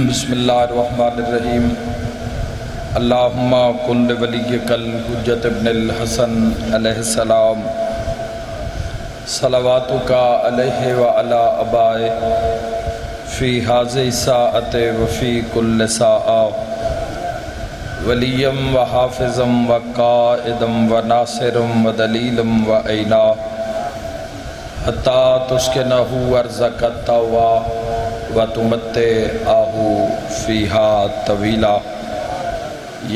بسم اللہ الرحمن الرحیم اللہم کل ولیک الحجت ابن الحسن علیہ السلام صلواتک علیہ وعلا ابائے فی حاضر ساعت وفی کل ساعہ ولیم و حافظم و قائدم و ناصرم و دلیلم و عینا حتی تسکنہو ارزق التوا وَتُمَتِّعَهُ فِيهَا طَوِيلًا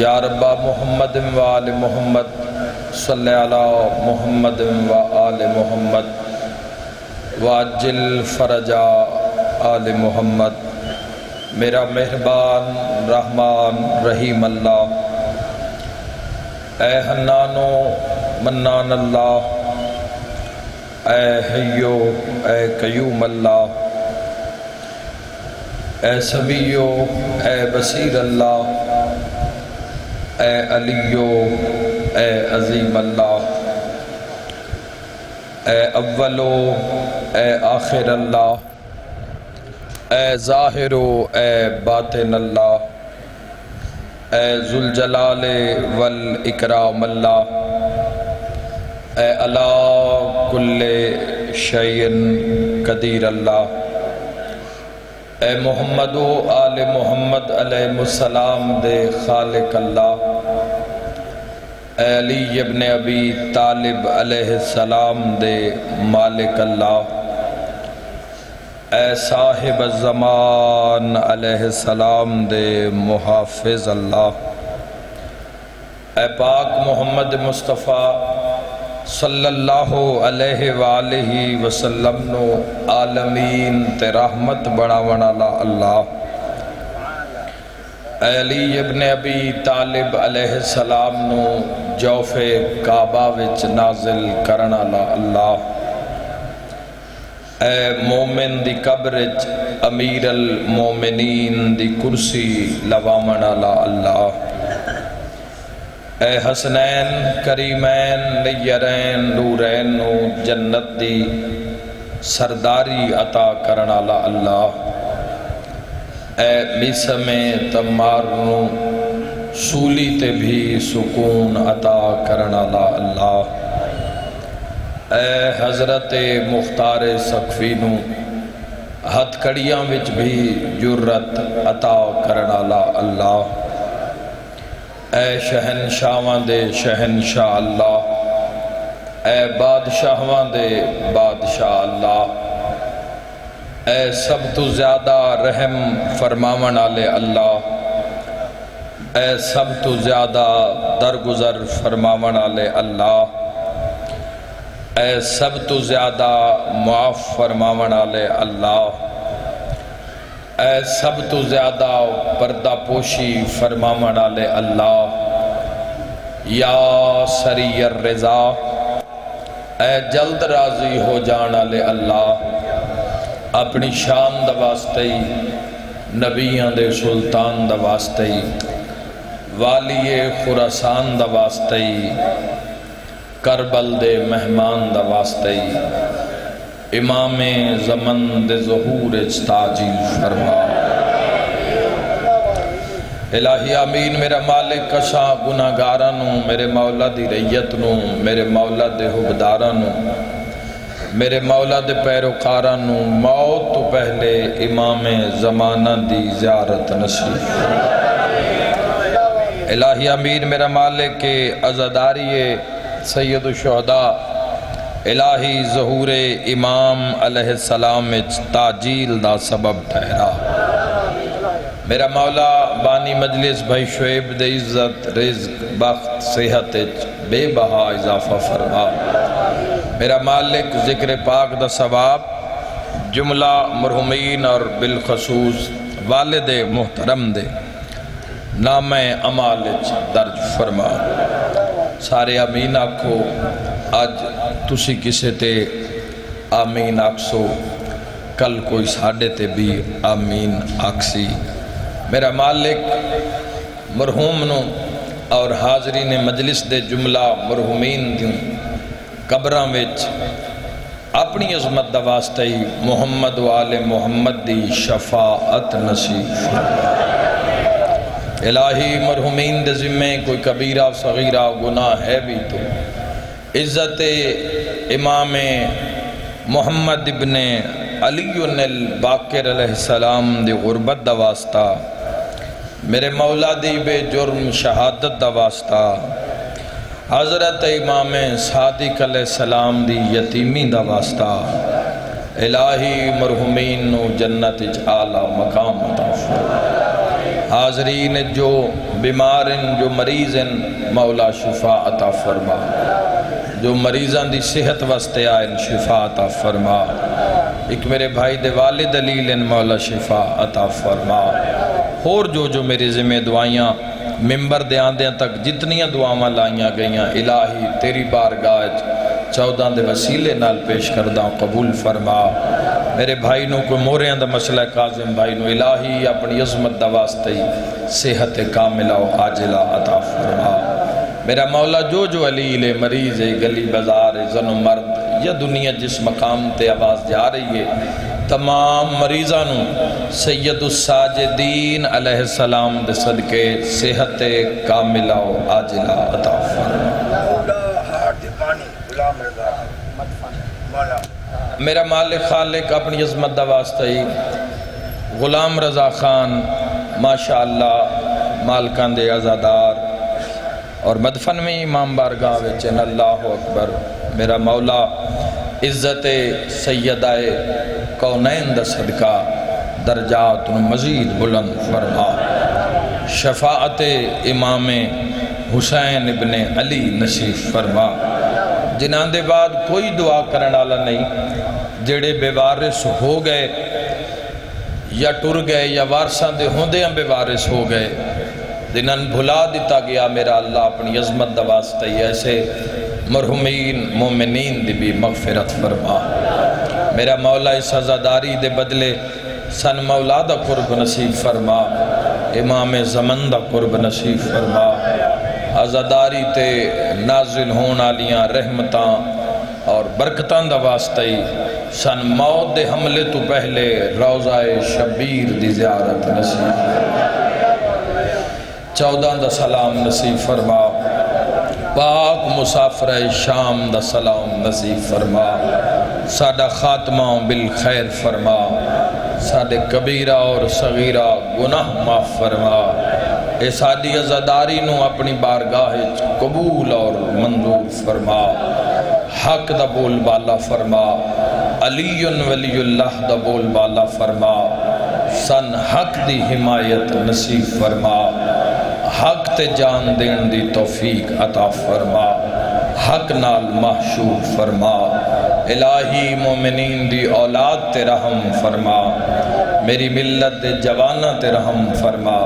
یا رب محمد و آل محمد صلی علی محمد و آل محمد وَعَجِّلْ فَرَجَ آل محمد میرا مہربان رحمان رحیم اللہ، اے حنان و منان اللہ، اے حیو اے قیوم اللہ، اے سمیع اے بصیر اللہ، اے علیو اے عظیم اللہ، اے اولو اے آخر اللہ، اے ظاہر اے باطن اللہ، اے ذوالجلال والاکرام اللہ، اے علی کل شیء قدیر اللہ، اے محمد و آل محمد علیہ السلام دے خالق اللہ، اے علی ابن ابی طالب علیہ السلام دے مالک اللہ، اے صاحب الزمان علیہ السلام دے محافظ اللہ، اے پاک محمد مصطفیٰ صلی اللہ علیہ وآلہ وسلم نو عالمین تے رحمت بناونا اللہ، اے علی ابن ابی طالب علیہ السلام نو جوف کعبہ وچ نازل کرنا اللہ، اے مومن دی قبرچ امیر المومنین دی کرسی لوامنا اللہ، اے حسنین کریمین نیرین نورین نو جنت دی سرداری عطا کرنا اللہ، اے میسم تمار نو سولی تے بھی سکون عطا کرنا اللہ، اے حضرت مختار سقفی نو ہتھ کڑیاں وچ بھی جرت عطا کرنا اللہ، اے شہنشاہاں دے شہنشاہ اللہ، اے بادشاہاں دے بادشاہ اللہ، اے سب تو زیادہ رحم فرماون والے اللہ، اے سب تو زیادہ درگزر فرماون والے اللہ، اے سب تو زیادہ معاف فرماون والے اللہ، اے سب تو زیادہ پردہ پوشی فرماون والے اللہ، یا سری الرضا اے جلد راضی ہو جان والے اللہ، اپنی شان دا واسطے نبیان دے سلطان دا واسطے والی خراسان دا واسطے کربل دے مہمان دا واسطے امام زمن دے ظہور تاجیل فرما۔ الہی آمین۔ میرا مالک کشا گناہگارانوں، میرے مولا دی ریتنوں، میرے مولا دے حبدارانوں، میرے مولا دے پیروکارانوں موت تو پہلے امام زمانہ دی زیارت نصیب۔ الہی آمین۔ میرا مالک عزاداری سید الشہداء الہی ظہور امام علیہ السلام تاجیل دا سبب ٹھہرا۔ میرا مولا بانی مجلس بھائی شعیب دے عزت رزق بخت صحت بے بہا اضافہ فرما۔ میرا مالک ذکر پاک دا ثواب جملہ مرحومین اور بالخصوص والد محترم دے نام امالج درج فرما۔ سارے آمین آکھو۔ آج تسی کسے تے آمین آکسو، کل کوئی ساڑھے تے بھی آمین آکسی۔ میرا مالک مرحوم نو اور حاضرین مجلس دے جملہ مرحومین دیوں قبران وچ اپنی عظمت دا واسطہ ہی محمد و آل محمد دی شفاعت نصیب فرما۔ الہی مرحومین دے ذمے کوئی کبیرہ صغیرہ گناہ ہے بھی تو عزت امام محمد ابن علی الباقر علیہ السلام دی غربت دا واسطہ، میرے مولا دی بے جرم شہادت دا واسطہ، حضرت امام صادق علیہ السلام دی یتیمی دا واسطہ، الہی مرحومین نو جنت اعلیٰ مقام عطا فرما۔ حاضرین جو بیمارن جو مریضن مولا شفا عطا فرما، جو مریضان دی صحت واسطے آئین شفا عطا فرما۔ ایک میرے بھائی دے والد علیلن مولا شفا عطا فرما۔ اور جو میرے ذمہ دعائیاں ممبر دے آندیاں تک جتنیاں دعاواں لائیاں گئیاں، الہی تیری بارگاہ 14 دے وسیلے نال پیش کردہ قبول فرما۔ میرے بھائی نو کوئی موریاں دا مسئلہ قاظم بھائی نو الہی اپنی عظمت دا واسطے صحت کاملہ و عاجلہ عطا فرما۔ میرا مولا جو علیل مریض ہے، گلی بازار زن و مرد یا دنیا جس مقام تے آواز جا رہی ہے، تمام مریضانوں سید الساجدین علیہ السلام دے صدقے صحت کاملہ و عاجلہ عطا فرما۔ میرا مالک خالق اپنی عظمت دا واسطہ ہی غلام رضا خان ماشاءاللہ مالکان دے عزادار اور مدفن میں امام بارگاہ وچن اللہ اکبر۔ میرا مولا عزت سیدہ کونین دا صدقہ درجات مزید بلند فرما۔ شفاعت امام حسین ابن علی نصیب فرما۔ جنہاں دے بعد کوئی دعا کرنے والا نہیں، جڑے بے وارث ہو گئے یا ٹر گئے یا وارثاں دے ہوندے ہم بے وارث ہو گئے، جنہاں بھلا دیتا گیا میرا اللہ اپنی عظمت دا واسطہ ہی ایسے مرحومین مومنین دی بھی مغفرت فرما۔ میرا مولا اس عزاداری دے بدلے سن مولا دا قرب نصیب فرما، امام زمن دا قرب نصیب فرما۔ عزاداری تے نازل ہون آلیاں رحمتاں اور برکتاں دا واسطہ ہی سن موت دے حملے تو پہلے روضہ شبیر دی زیارت نصیب فرما۔ 14 دا سلام نصیب فرما۔ پاک مسافر شام دا سلام نصیب فرما۔ ساڈا خاتمہ بالخیر فرما۔ ساڈے کبیرہ اور صغیرہ گناہ معاف فرما۔ اے ساڈی عزاداری نو اپنی بارگاہ قبول اور منظور فرما۔ حق دا بول بالا فرما۔ علی ولی اللہ دا بول بالا فرما۔ سن حق دی حمایت نصیب فرما۔ حق تے جان دین دی توفیق عطا فرما۔ حق نال محشور فرما۔ الہی مومنین دی اولاد تے رحم فرما۔ میری ملت دے جوانہ تے رحم فرما۔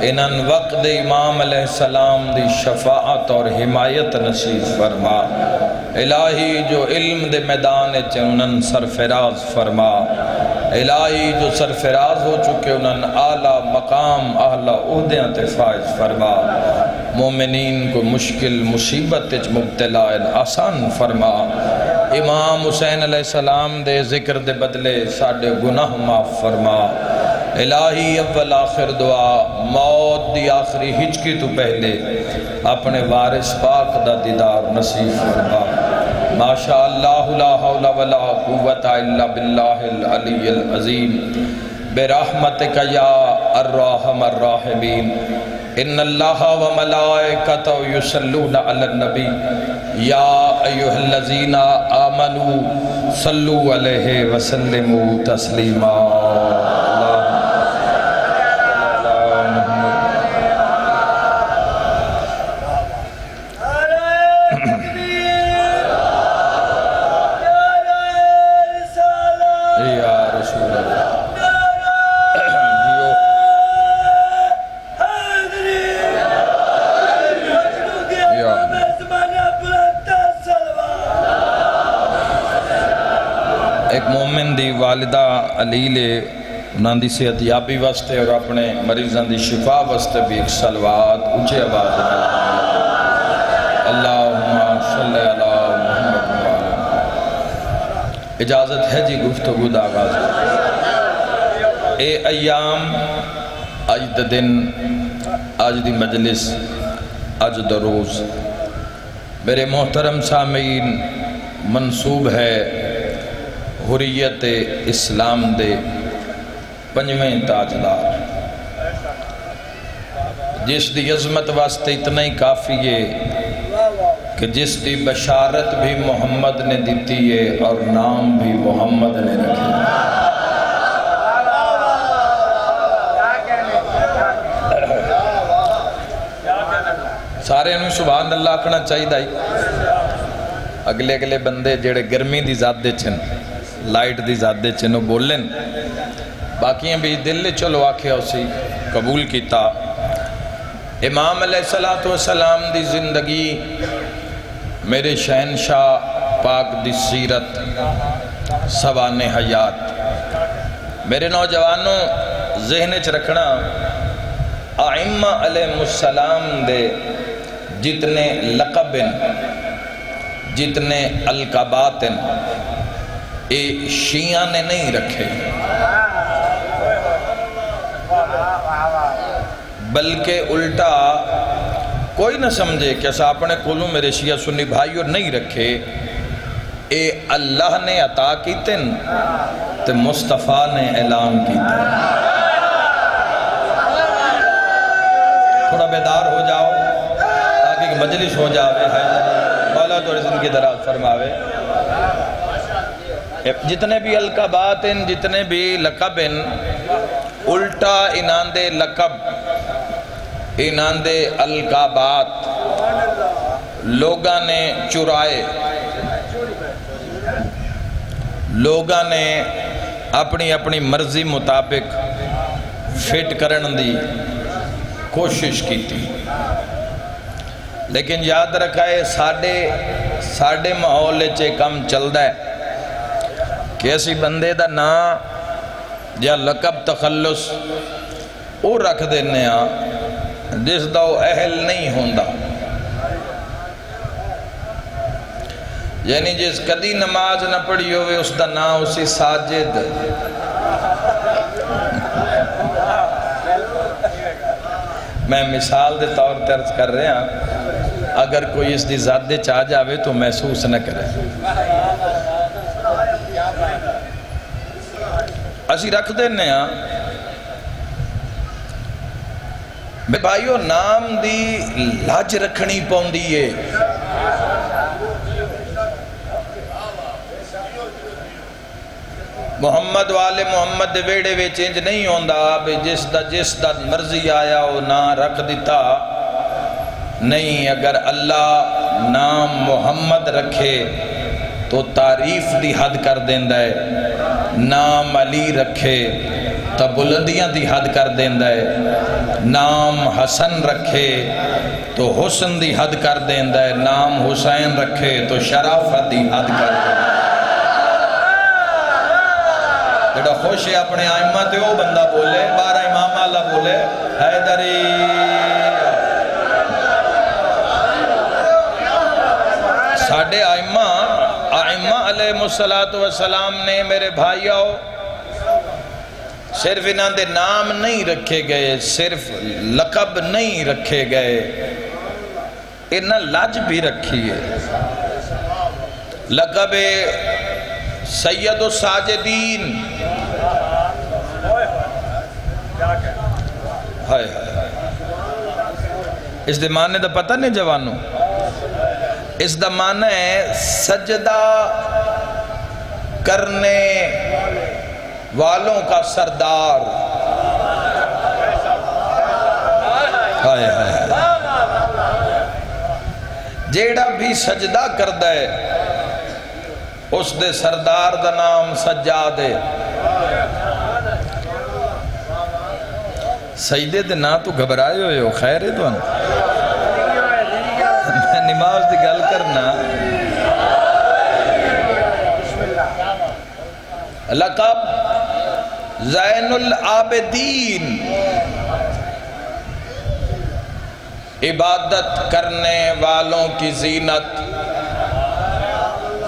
انہاں وقت دے امام علیہ السلام دی شفاعت اور حمایت نصیب فرما۔ الہی جو علم دے میدان انہاں سرفراز فرما۔ الہی جو سرفراز ہو چکے انہاں اعلیٰ مقام اعلیٰ عہدیاں تے فائز فرما۔ مومنین کو مشکل مصیبت مبتلا آسان فرما۔ امام حسین علیہ السلام دے ذکر دے بدلے ساڑھے گناہ معاف فرما۔ الہی اول آخر دعا موت دی آخری ہچکی تو پہلے اپنے وارث پاک دا دیدار نصیب فرما۔ ماشاءاللہ لا حول ولا قوت الا باللہ العلی العظیم برحمتک یا الرحم الراحمین ان اللہ و ملائکتہ یصلون علی النبی یا ایہا الذین آمنوا صلو علیہ وسلموا تسلیما ایک مومن دی والدہ علیلے انہاں دی صحت یابی واسطے اور اپنے مریضاں دی شفا واسطے بھی ایک صلوات اونچے آواز میں اللہم صلی علی محمد وعلی۔ اجازت ہے جی گفتگو دا آغاز اے ایام آج دا دن آج دی مجلس آج دا روز میرے محترم سامعین منصوب ہے حریت اسلام دے پنجویں تاجدار جس دی عظمت واسطے اتنا ہی کافی ہے کہ جس دی بشارت بھی محمد نے دیتی ہے اور نام بھی محمد نے رکھے سارے انہوں سبحان اللہ اکھنا چاہی دائی اگلے اگلے بندے جڑے گرمی دی ذات دے چھن لائٹ دی ذات دے چھنو بولن باقیاں بھی دل چلو آکھے اسی قبول کیتا امام علیہ السلام دی زندگی میرے شہنشاہ پاک دی سیرت سوان حیات میرے نوجوانوں ذہن چ رکھنا ائمہ علیہ السلام دے جتنے لقبن جتنے القاباتن اے شیعہ نے نہیں رکھے بلکہ الٹا کوئی نہ سمجھے کہ ایسا اپنے کولوں میرے شیعہ سنی بھائیوں نہیں رکھے اے اللہ نے عطا کیتن تے مصطفیٰ نے اعلان کیتن تھوڑا بیدار ہو جاؤ تاکہ مجلس ہو جاوے مولا تو رزن کی دراز فرماوے جتنے بھی القابات ہیں جتنے بھی لقب ہیں الٹا انہاں دے لقب انہاں دے القابات لوگاں نے چرائے لوگاں نے اپنی اپنی مرضی مطابق فٹ کرن دی کوشش کی تھی لیکن یاد رکھائے ساڑھے ماحول چے کم چل دا ہے کہ ایسی بندے دا نا یا لقب تخلص او رکھ دینے ہاں جس دا وہ اہل نہیں ہوندہ یعنی جس کدی نماز نہ پڑھی ہوئے اس دا نا اسی ساجد میں مثال دے طور ترز کر رہے ہیں اگر کوئی اس دی ذات دے چاہ جاوے تو محسوس نہ کرے اسی رکھ دینے ہاں بے بھائیو نام دی لاج رکھنی پوندی ہے محمد والے محمد دے ویڑے وے چینج نہیں ہوندہ بے جس دا مرضی آیا وہ نا رکھ دیتا نہیں اگر اللہ نام محمد رکھے تو تعریف دی حد کر دیندہ ہے نام علی رکھے تو بلندیاں دی حد کر دیندہ ہے نام حسن رکھے تو حسن دی حد کر دیندہ ہے نام حسین رکھے تو شرافت دی حد کر دیندہ ہے جڑا خوش ہے اپنے آئمہ تے وہ بندہ بولے 12 امام اللہ بولے حیدری ساڑھے آئمہ علیہ السلام نے میرے بھائیوں صرف انہاں دے نام نہیں رکھے گئے صرف لقب نہیں رکھے گئے انہاں لج بھی رکھی ہے لقب سید الساجدین اس دے معنی دا پتہ نہیں جوانوں؟ اس دا معنی ہے سجدہ کرنے والوں کا سردار. جیڑا بھی سجدہ کردہ ہے اس دے سردار دا نام سجاد ہے. سجدے دے نا تو گھبرائے ہوئے ہو، خیر ہے تو میں نماز دی گل کرنا. لقب زین العابدین، عبادت کرنے والوں کی زینت.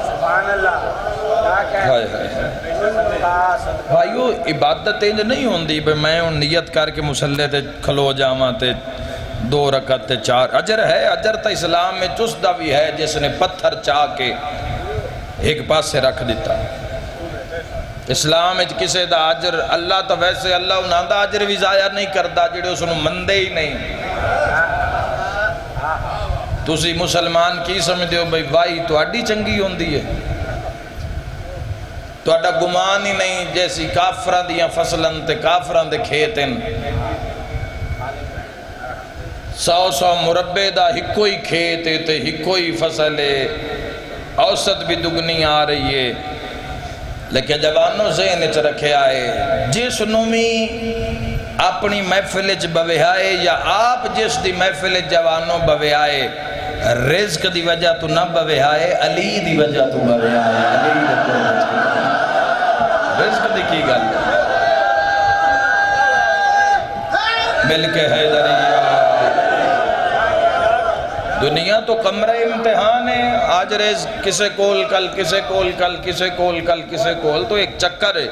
سبحان اللہ. بھائیو عبادت انج نہیں ہوندی بے میں ان نیت کر کے مسلح تے کھلو جاواں تے 2 رکعت تے 4. اجر ہے، اجر تا اسلام میں چسدہ بھی ہے جس نے پتھر چاہ کے ایک پاس سے رکھ دیتا. اسلام اچھ کسے دا اجر اللہ تا ویسے اللہ انہاں دا اجر بھی ضائع نہیں کردہ جڑے اس انہوں مندے ہی نہیں. تُسی مسلمان کی سمجھتے ہو بھئی وائی تو اڈی چنگی ہوندی ہے، تو اڈا گمان ہی نہیں جیسی کافران دیاں فصلن تے کافران دے کھیتن. 100 مربع دا ہکوئی کھیتے تے ہکوئی فصلے، اوسط بھی دگنی آ رہی ہے. لیکن جوانوں ذہن اچھ رکھے آئے جس نومی اپنی محفل اچھ بوے آئے یا آپ جس دی محفل اچھ جوانوں بوے آئے، رزق دی وجہ تو نہ بوے آئے، علی دی وجہ تو بوے آئے. رزق دی کی گل مل کے حیدریہ. دنیا تو کمرہ امتحان ہے، آج رزق کسے کول کل کسے کول کل کسے کول کل کسے کول، تو ایک چکر ہے،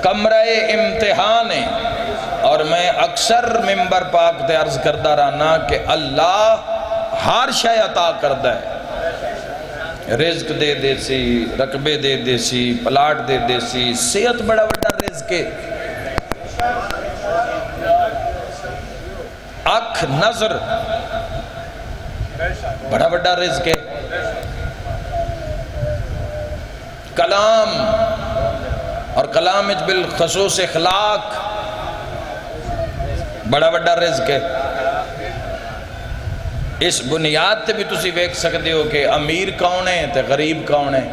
کمرہ امتحان ہے. اور میں اکثر ممبر پاک دے عرض کردہ رہنا کہ اللہ ہر شے عطا کردہ ہے. رزق دے دے سی، رقبے دے دے سی، پلاٹ دے دے سی، صحت بڑا بڑا رزق ہے. اکھ نظر بڑا بڑا رزق ہے. کلام اور کلام بالخصوص اخلاق بڑا بڑا رزق ہے. اس بنیاد تے بھی تسی ویکھ سکتے ہو کہ امیر کون ہے تے غریب کون ہے.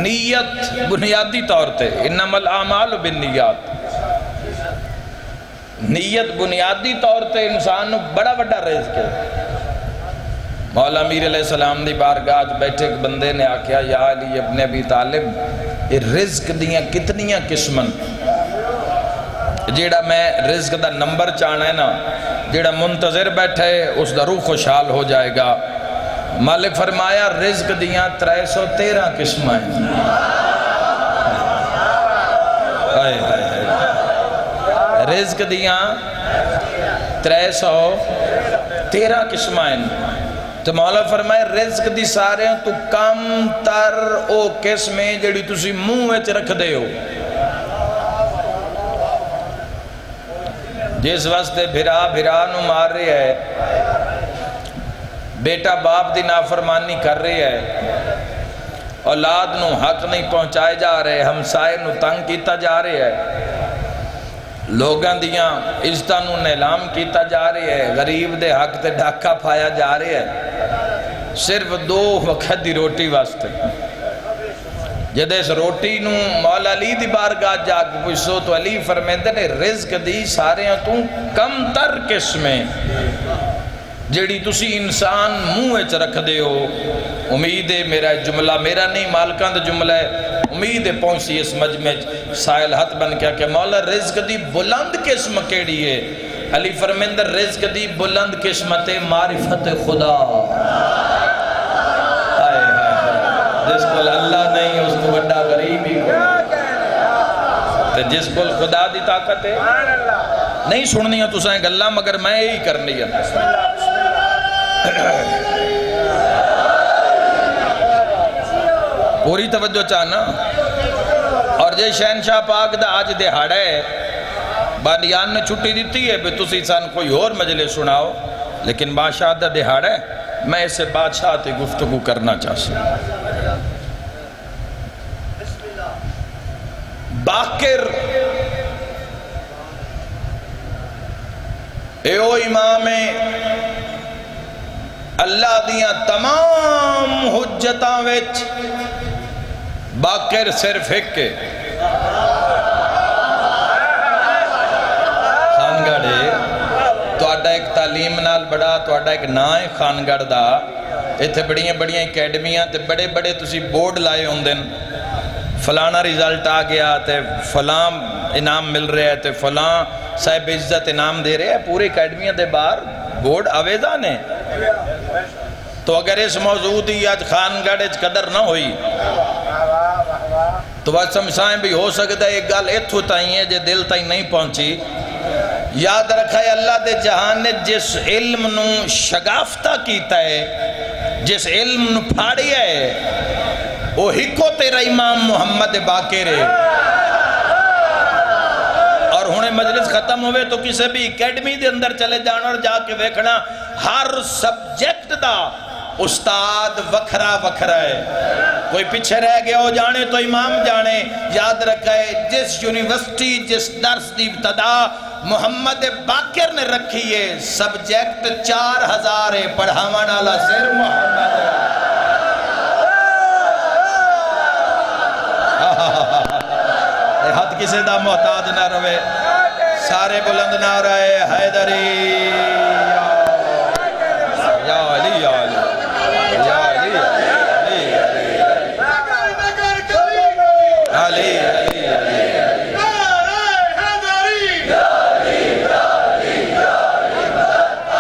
نیت بنیادی طور تے انما الاعمال بالنیات، نیت بنیادی طور تے انسان بڑا بڑا رزق ہے. مولا امیر علیہ السلام دی بارگاہ بیٹھے ایک بندے نے آکھیا یا علی ابن ابی طالب یہ رزق دیاں کتنیاں قسمن، جیڑا میں رزق دا نمبر چاہنا ہے نا، جیڑا منتظر بیٹھے اس دا روح خوشحال ہو جائے گا. مالک فرمایا رزق دیاں 313 قسم ہیں. رزق دیاں 313 قسم ہیں. تو مولا فرمائے رزق دی سارے تو کم تر او قسمیں جڑی تسی منہ وچ رکھ دے ہو. جس واسطے بھرا نو مار رہے ہے، بیٹا باپ دی نافرمانی کر رہے ہے، اولاد نو حق نہیں پہنچائے جا رہے، ہمسائے نو تنگ کیتا جا رہے ہے، لوگاں دیاں عزتاں نو نیلام کیتا جا رہے ہے، غریب دے حق تے ڈاکہ پھایا جا رہے ہے، صرف 2 وقت دی روٹی واسطے. جدے اس روٹی نو مولا علی دی بارگاہ جا کے پوچھو تو علی فرمیندے نے رزق دی سارے تو کم تر قسمیں جیڑی تسی انسان منہ وچ رکھ دے ہو. امید ہے میرا جملہ میرا نہیں مالکان دا جملہ ہے، امید ہے پہنچی اس مجمع سائل ہاتھ بن کیا کہ مولا رزق دی بلند قسم کیڑی ہے. علی فرمیندے رزق دی بلند قسمت معرفت خدا. جس کو اللہ نہیں اس کو بڑا غریب ہی کو، جس کو خدا دی طاقت ہے نہیں سننی ہے تو سائیں گلہ مگر میں ہی کرنی ہے. پوری توجہ چاہنا. اور جے شہنشاہ پاک دا آج دہاڑا ہے بانیان نے چھٹی دیتی ہے بھی تسی سان کوئی اور مجلس سناؤ، لیکن بادشاہ دا دہاڑ ہے، میں اسے بادشاہ تے گفتگو کرنا چاہتا ہوں۔ باقر ایو امام اللہ دیاں تمام حجتاں وچ باقر صرف ایک کے خانگڑے تو آڈا ایک تعلیم نال بڑا تو آڈا ایک نائے خانگڑ دا ایتھے بڑیاں بڑیاں اکیڈمیاں تے بڑے بڑے تسی بورڈ لائے ہوں دن فلانا ریزلٹ آ گیا تے فلاں انعام مل رہے تے فلاں صاحب عزت انعام دے رہے ہیں، پوری اکیڈمیاں دے بار بورڈ آویزان ہے۔ تو اگر اس موضوع دی آج خانگڑھ قدر نہ ہوئی تو بات سمجھائیں بھی ہو سکتا ہے ایک گال ایتھو تائیں ہے جے دل تائیں نہیں پہنچی۔ یاد رکھا ہے اللہ دے جہان نے جس علم نو شگافتہ کیتا ہے، جس علم نو پھاڑیا ہے، وہ ہکو تیرا امام محمد باقر ہے۔ اور ہونے مجلس ختم ہوئے تو کسے بھی اکیڈمی دے اندر چلے جانا اور جا کے ویکھنا ہر سبجیکٹ دا استاد وکھرا وکھرا ہے، کوئی پیچھے رہ گیا ہو جانے تو امام جانے۔ یاد رکھے جس یونیورسٹی جس درس دی ابتدا محمد باقر نے رکھی ہے، سبجیکٹ 4000 ہے، پڑھاوان والا صرف محمد ہے۔ حد کسے دا محتاج نہ روے، سارے بلند نہ رہے حیدری یا علی یا علی یا علی علی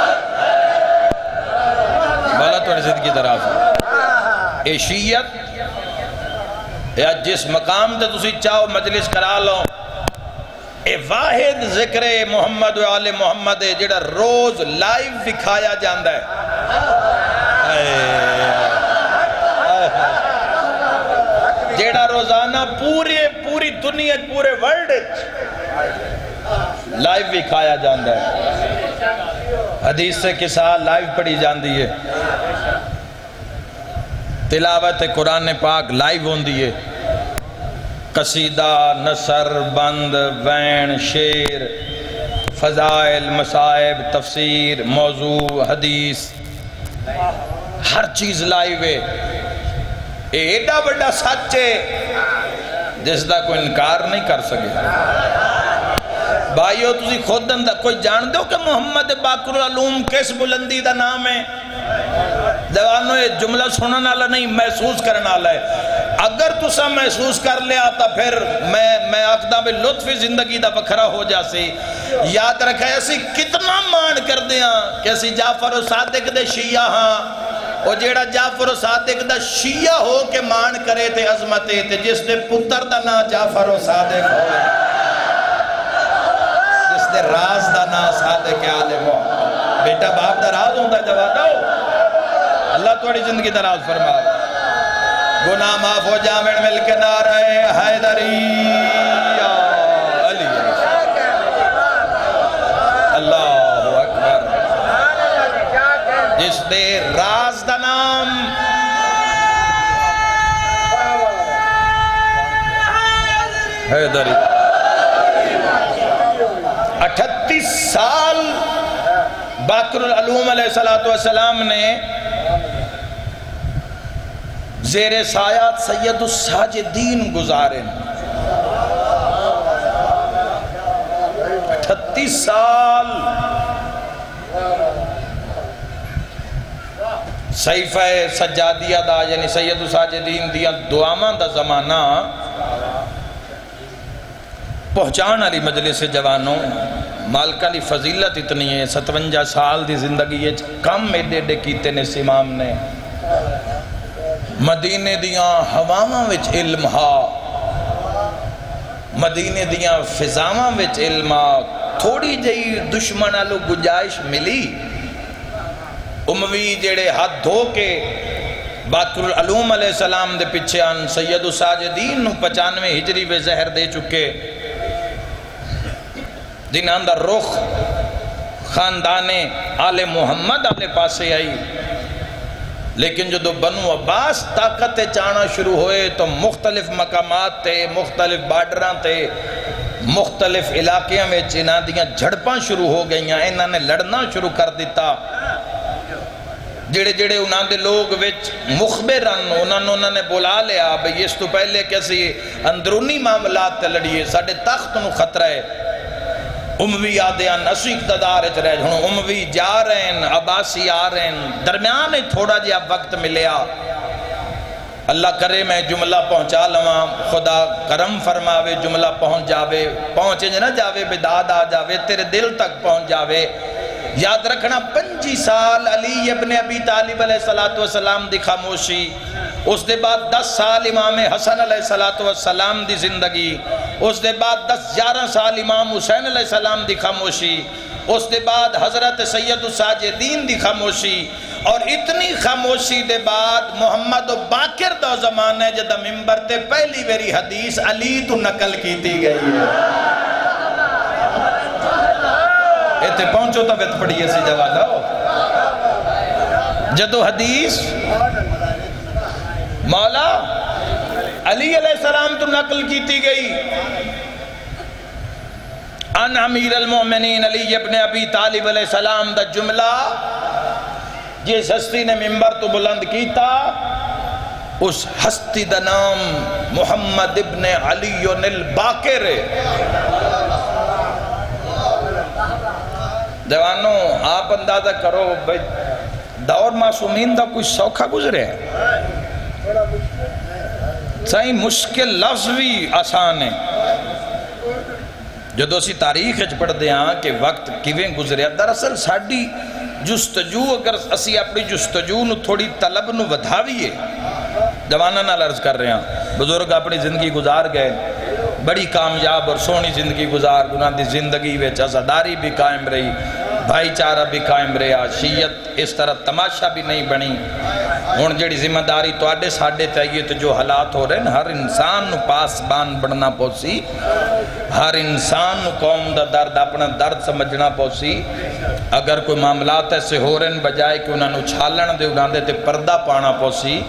علی بولا تو رسید کی طرف اے شیعت یا جس مقام تے تسی چاہو مجلس کرا لو، اے واحد ذکر محمد و آل محمد ہے جڑا روز لائیو دکھایا جاندہ ہے۔ جڑا روزانہ پوری دنیا پورے ورلڈ لائیو دکھایا جاندہ ہے۔ حدیث سے قصہ لائیو پڑھی جاندی ہے، تلاوت قرآن پاک لائیو ہوندی ہے، قصیدہ، نثر، بند، وین، شعر، فضائل، مصائب، تفسیر، موضوع، حدیث، ہر چیز لائیو ہے۔ ایڈا بڑا سچ ہے جس دا کوئی انکار نہیں کر سکے۔ بھائیو تسی خود اندر کوئی جان دو کہ محمد باقر العلوم کس بلندی دا نام ہے؟ دیوانو یہ جملہ سننا والا نہیں، محسوس کرنا والا ہے۔ اگر تسا محسوس کر لیا تا پھر میں آخدہ میں لطف زندگی دا بکھرا ہو جاسی۔ یاد رکھا ایسی کتنا مان کر دیا کہ ایسی جعفر و صادق دے شیعہ ہاں، اور جیڑا جعفر و صادق دا شیعہ ہو کے مان کرے تے عظمتے تے جس نے پتر دا نا جعفر و صادق ہو، جس نے راز دا نا صادق عالم ہو۔ بیٹا باپ دا راز ہوندہ جواب دو، اللہ توڑی زندگی دراز فرما۔ گناہ معاف ہو جامع مل کے نعرہ حیدری یا علی اللہ اکبر۔ جس نے راز دا نام حیدری 38 سال باقر العلوم علیہ السلام نے زیر سایات سید الساجدین گزارے، 38 سال صحیفہ سجادیہ دا یعنی سید الساجدین دیا دعاواں دا زمانہ پہنچان علی مجلس جوانوں۔ مالکہ لی فضیلت اتنی ہے، 57 سال دی زندگی ہے، کم ایڈے ایڈے کیتے نے اس امام نے۔ مدینے دیاں ہواواں وچ علم ہا، مدینے دیاں فضاواں وچ علم ہا، تھوڑی جئی دشمن آلو گنجائش ملی، اموی جڑے ہاتھ دھو کے باقر العلوم علیہ السلام دے پچھے آن سید الساجدین 95 ہجری و زہر دے چکے، جنہاں دا رخ خاندان آل محمد آلے پاسے آئی، لیکن جو بنو عباس طاقت چانا شروع ہوئے تو مختلف مقامات تے، مختلف بارڈران تے، مختلف علاقیاں میں انہاں دیاں جھڑپاں شروع ہو گئیاں، انہاں نے لڑنا شروع کر دیتا۔ جڑے جڑے انہاں دے لوگ وچ مخبران انہاں نے بلا لیا بھئی اس تو پہلے کیسی اندرونی معاملات تے لڑیے، ساڑھے تخت نو خطرہ ہے۔ اموی آدھیان اسی اقتدار اچھ رہے جنہوں اموی جا رہے ہیں، عباسی آ رہے ہیں، درمیان تھوڑا جیا وقت ملیا۔ اللہ کرے میں جملہ پہنچا لواں، خدا کرم فرماوے جملہ پہنچ جاوے، پہنچے نہ جاوے بداد آ جاوے، تیرے دل تک پہنچ جاوے۔ یاد رکھنا 25 سال علی ابن ابی طالب علیہ السلام دی خاموشی، اس دے بعد 10 سال امام حسن علیہ السلام دی زندگی، اس دے بعد 10-11 سال امام حسین علیہ السلام دی خاموشی، اس دے بعد حضرت سید الساجدین دی خاموشی، اور اتنی خاموشی دے بعد محمد باقر دا زمانہ ہے جدہ ممبر تے پہلی ویری حدیث علی تو نقل کیتی گئی ہے۔ ایتے پہنچو تا بیت پڑی ایسی جواب ہو جدو حدیث مولا علی علیہ السلام تو نقل کیتی گئی، ان امیر المومنین علی ابن ابی طالب علیہ السلام دا جملہ جس ہستی نے ممبر تو بلند کیتا، اس ہستی دا نام محمد ابن علی الباقر۔ جوانوں آپ اندازہ کرو دور معصومین دا کچھ سوکھا گزرے ہے، صحیح مشکل لفظ بھی آسان ہے۔ جدو اسی تاریخ اچھ پڑھ دے ہاں کہ وقت کیویں گزرے، دراصل ساڑھی جستجو اگر اسی اپنی جستجو نو تھوڑی طلب نو ودھاویے، جوانہ نہ لرز کر رہے ہیں، بزرگ اپنی زندگی گزار گئے، بڑی کامیاب اور سونی زندگی گزار گناہ دی زندگی ویچ عزاداری بھی قائم رہی، بھائی چارہ بھی قائم رہا، شیعت اس طرح تماشا بھی نہیں بنی۔ ہون جڑی ذمہ داری تو آڈے ساڑھے تائیے تو جو حالات ہو رہے ہیں، ہر انسان نو پاس بان بڑھنا پوسی، ہر انسان نو قوم دا درد اپنا درد سمجھنا پوسی۔ اگر کوئی معاملات ایسے ہو رہے ہیں بجائے کہ انہوں نے چھالن دے انہوں نے پردہ پانا پوسی،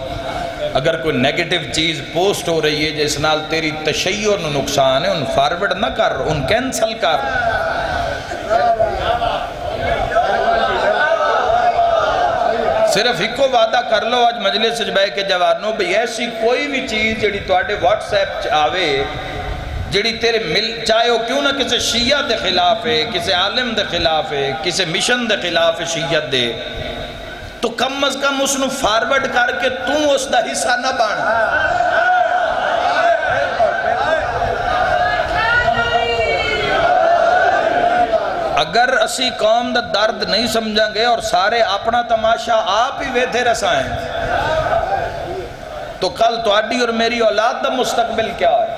اگر کوئی نیگیٹو چیز پوسٹ ہو رہی ہے جس نال تیری تشیع نو نقصان ہے، ان فارورڈ نہ کر، ان کینسل کر۔ صرف ایک کو وعدہ کر لو آج مجلس سے بے کے جوانوں بھی ایسی کوئی بھی چیز جڑی تو آڈے واٹس ایپ آوے جڑی تیرے مل چاہے ہو کیوں نہ کسی شیعہ دے خلاف ہے، کسی عالم دے خلاف ہے، کسی مشن دے خلاف ہے شیعت دے، تو کم از کم اس نو فارورڈ کر کے تم اس دا حصہ نہ بان۔ اگر اسی قوم دا درد نہیں سمجھیں گے اور سارے اپنا تماشا آپ ہی ویدھے رسائیں تو کل تو آڈی اور میری اولاد دا مستقبل کیا ہے؟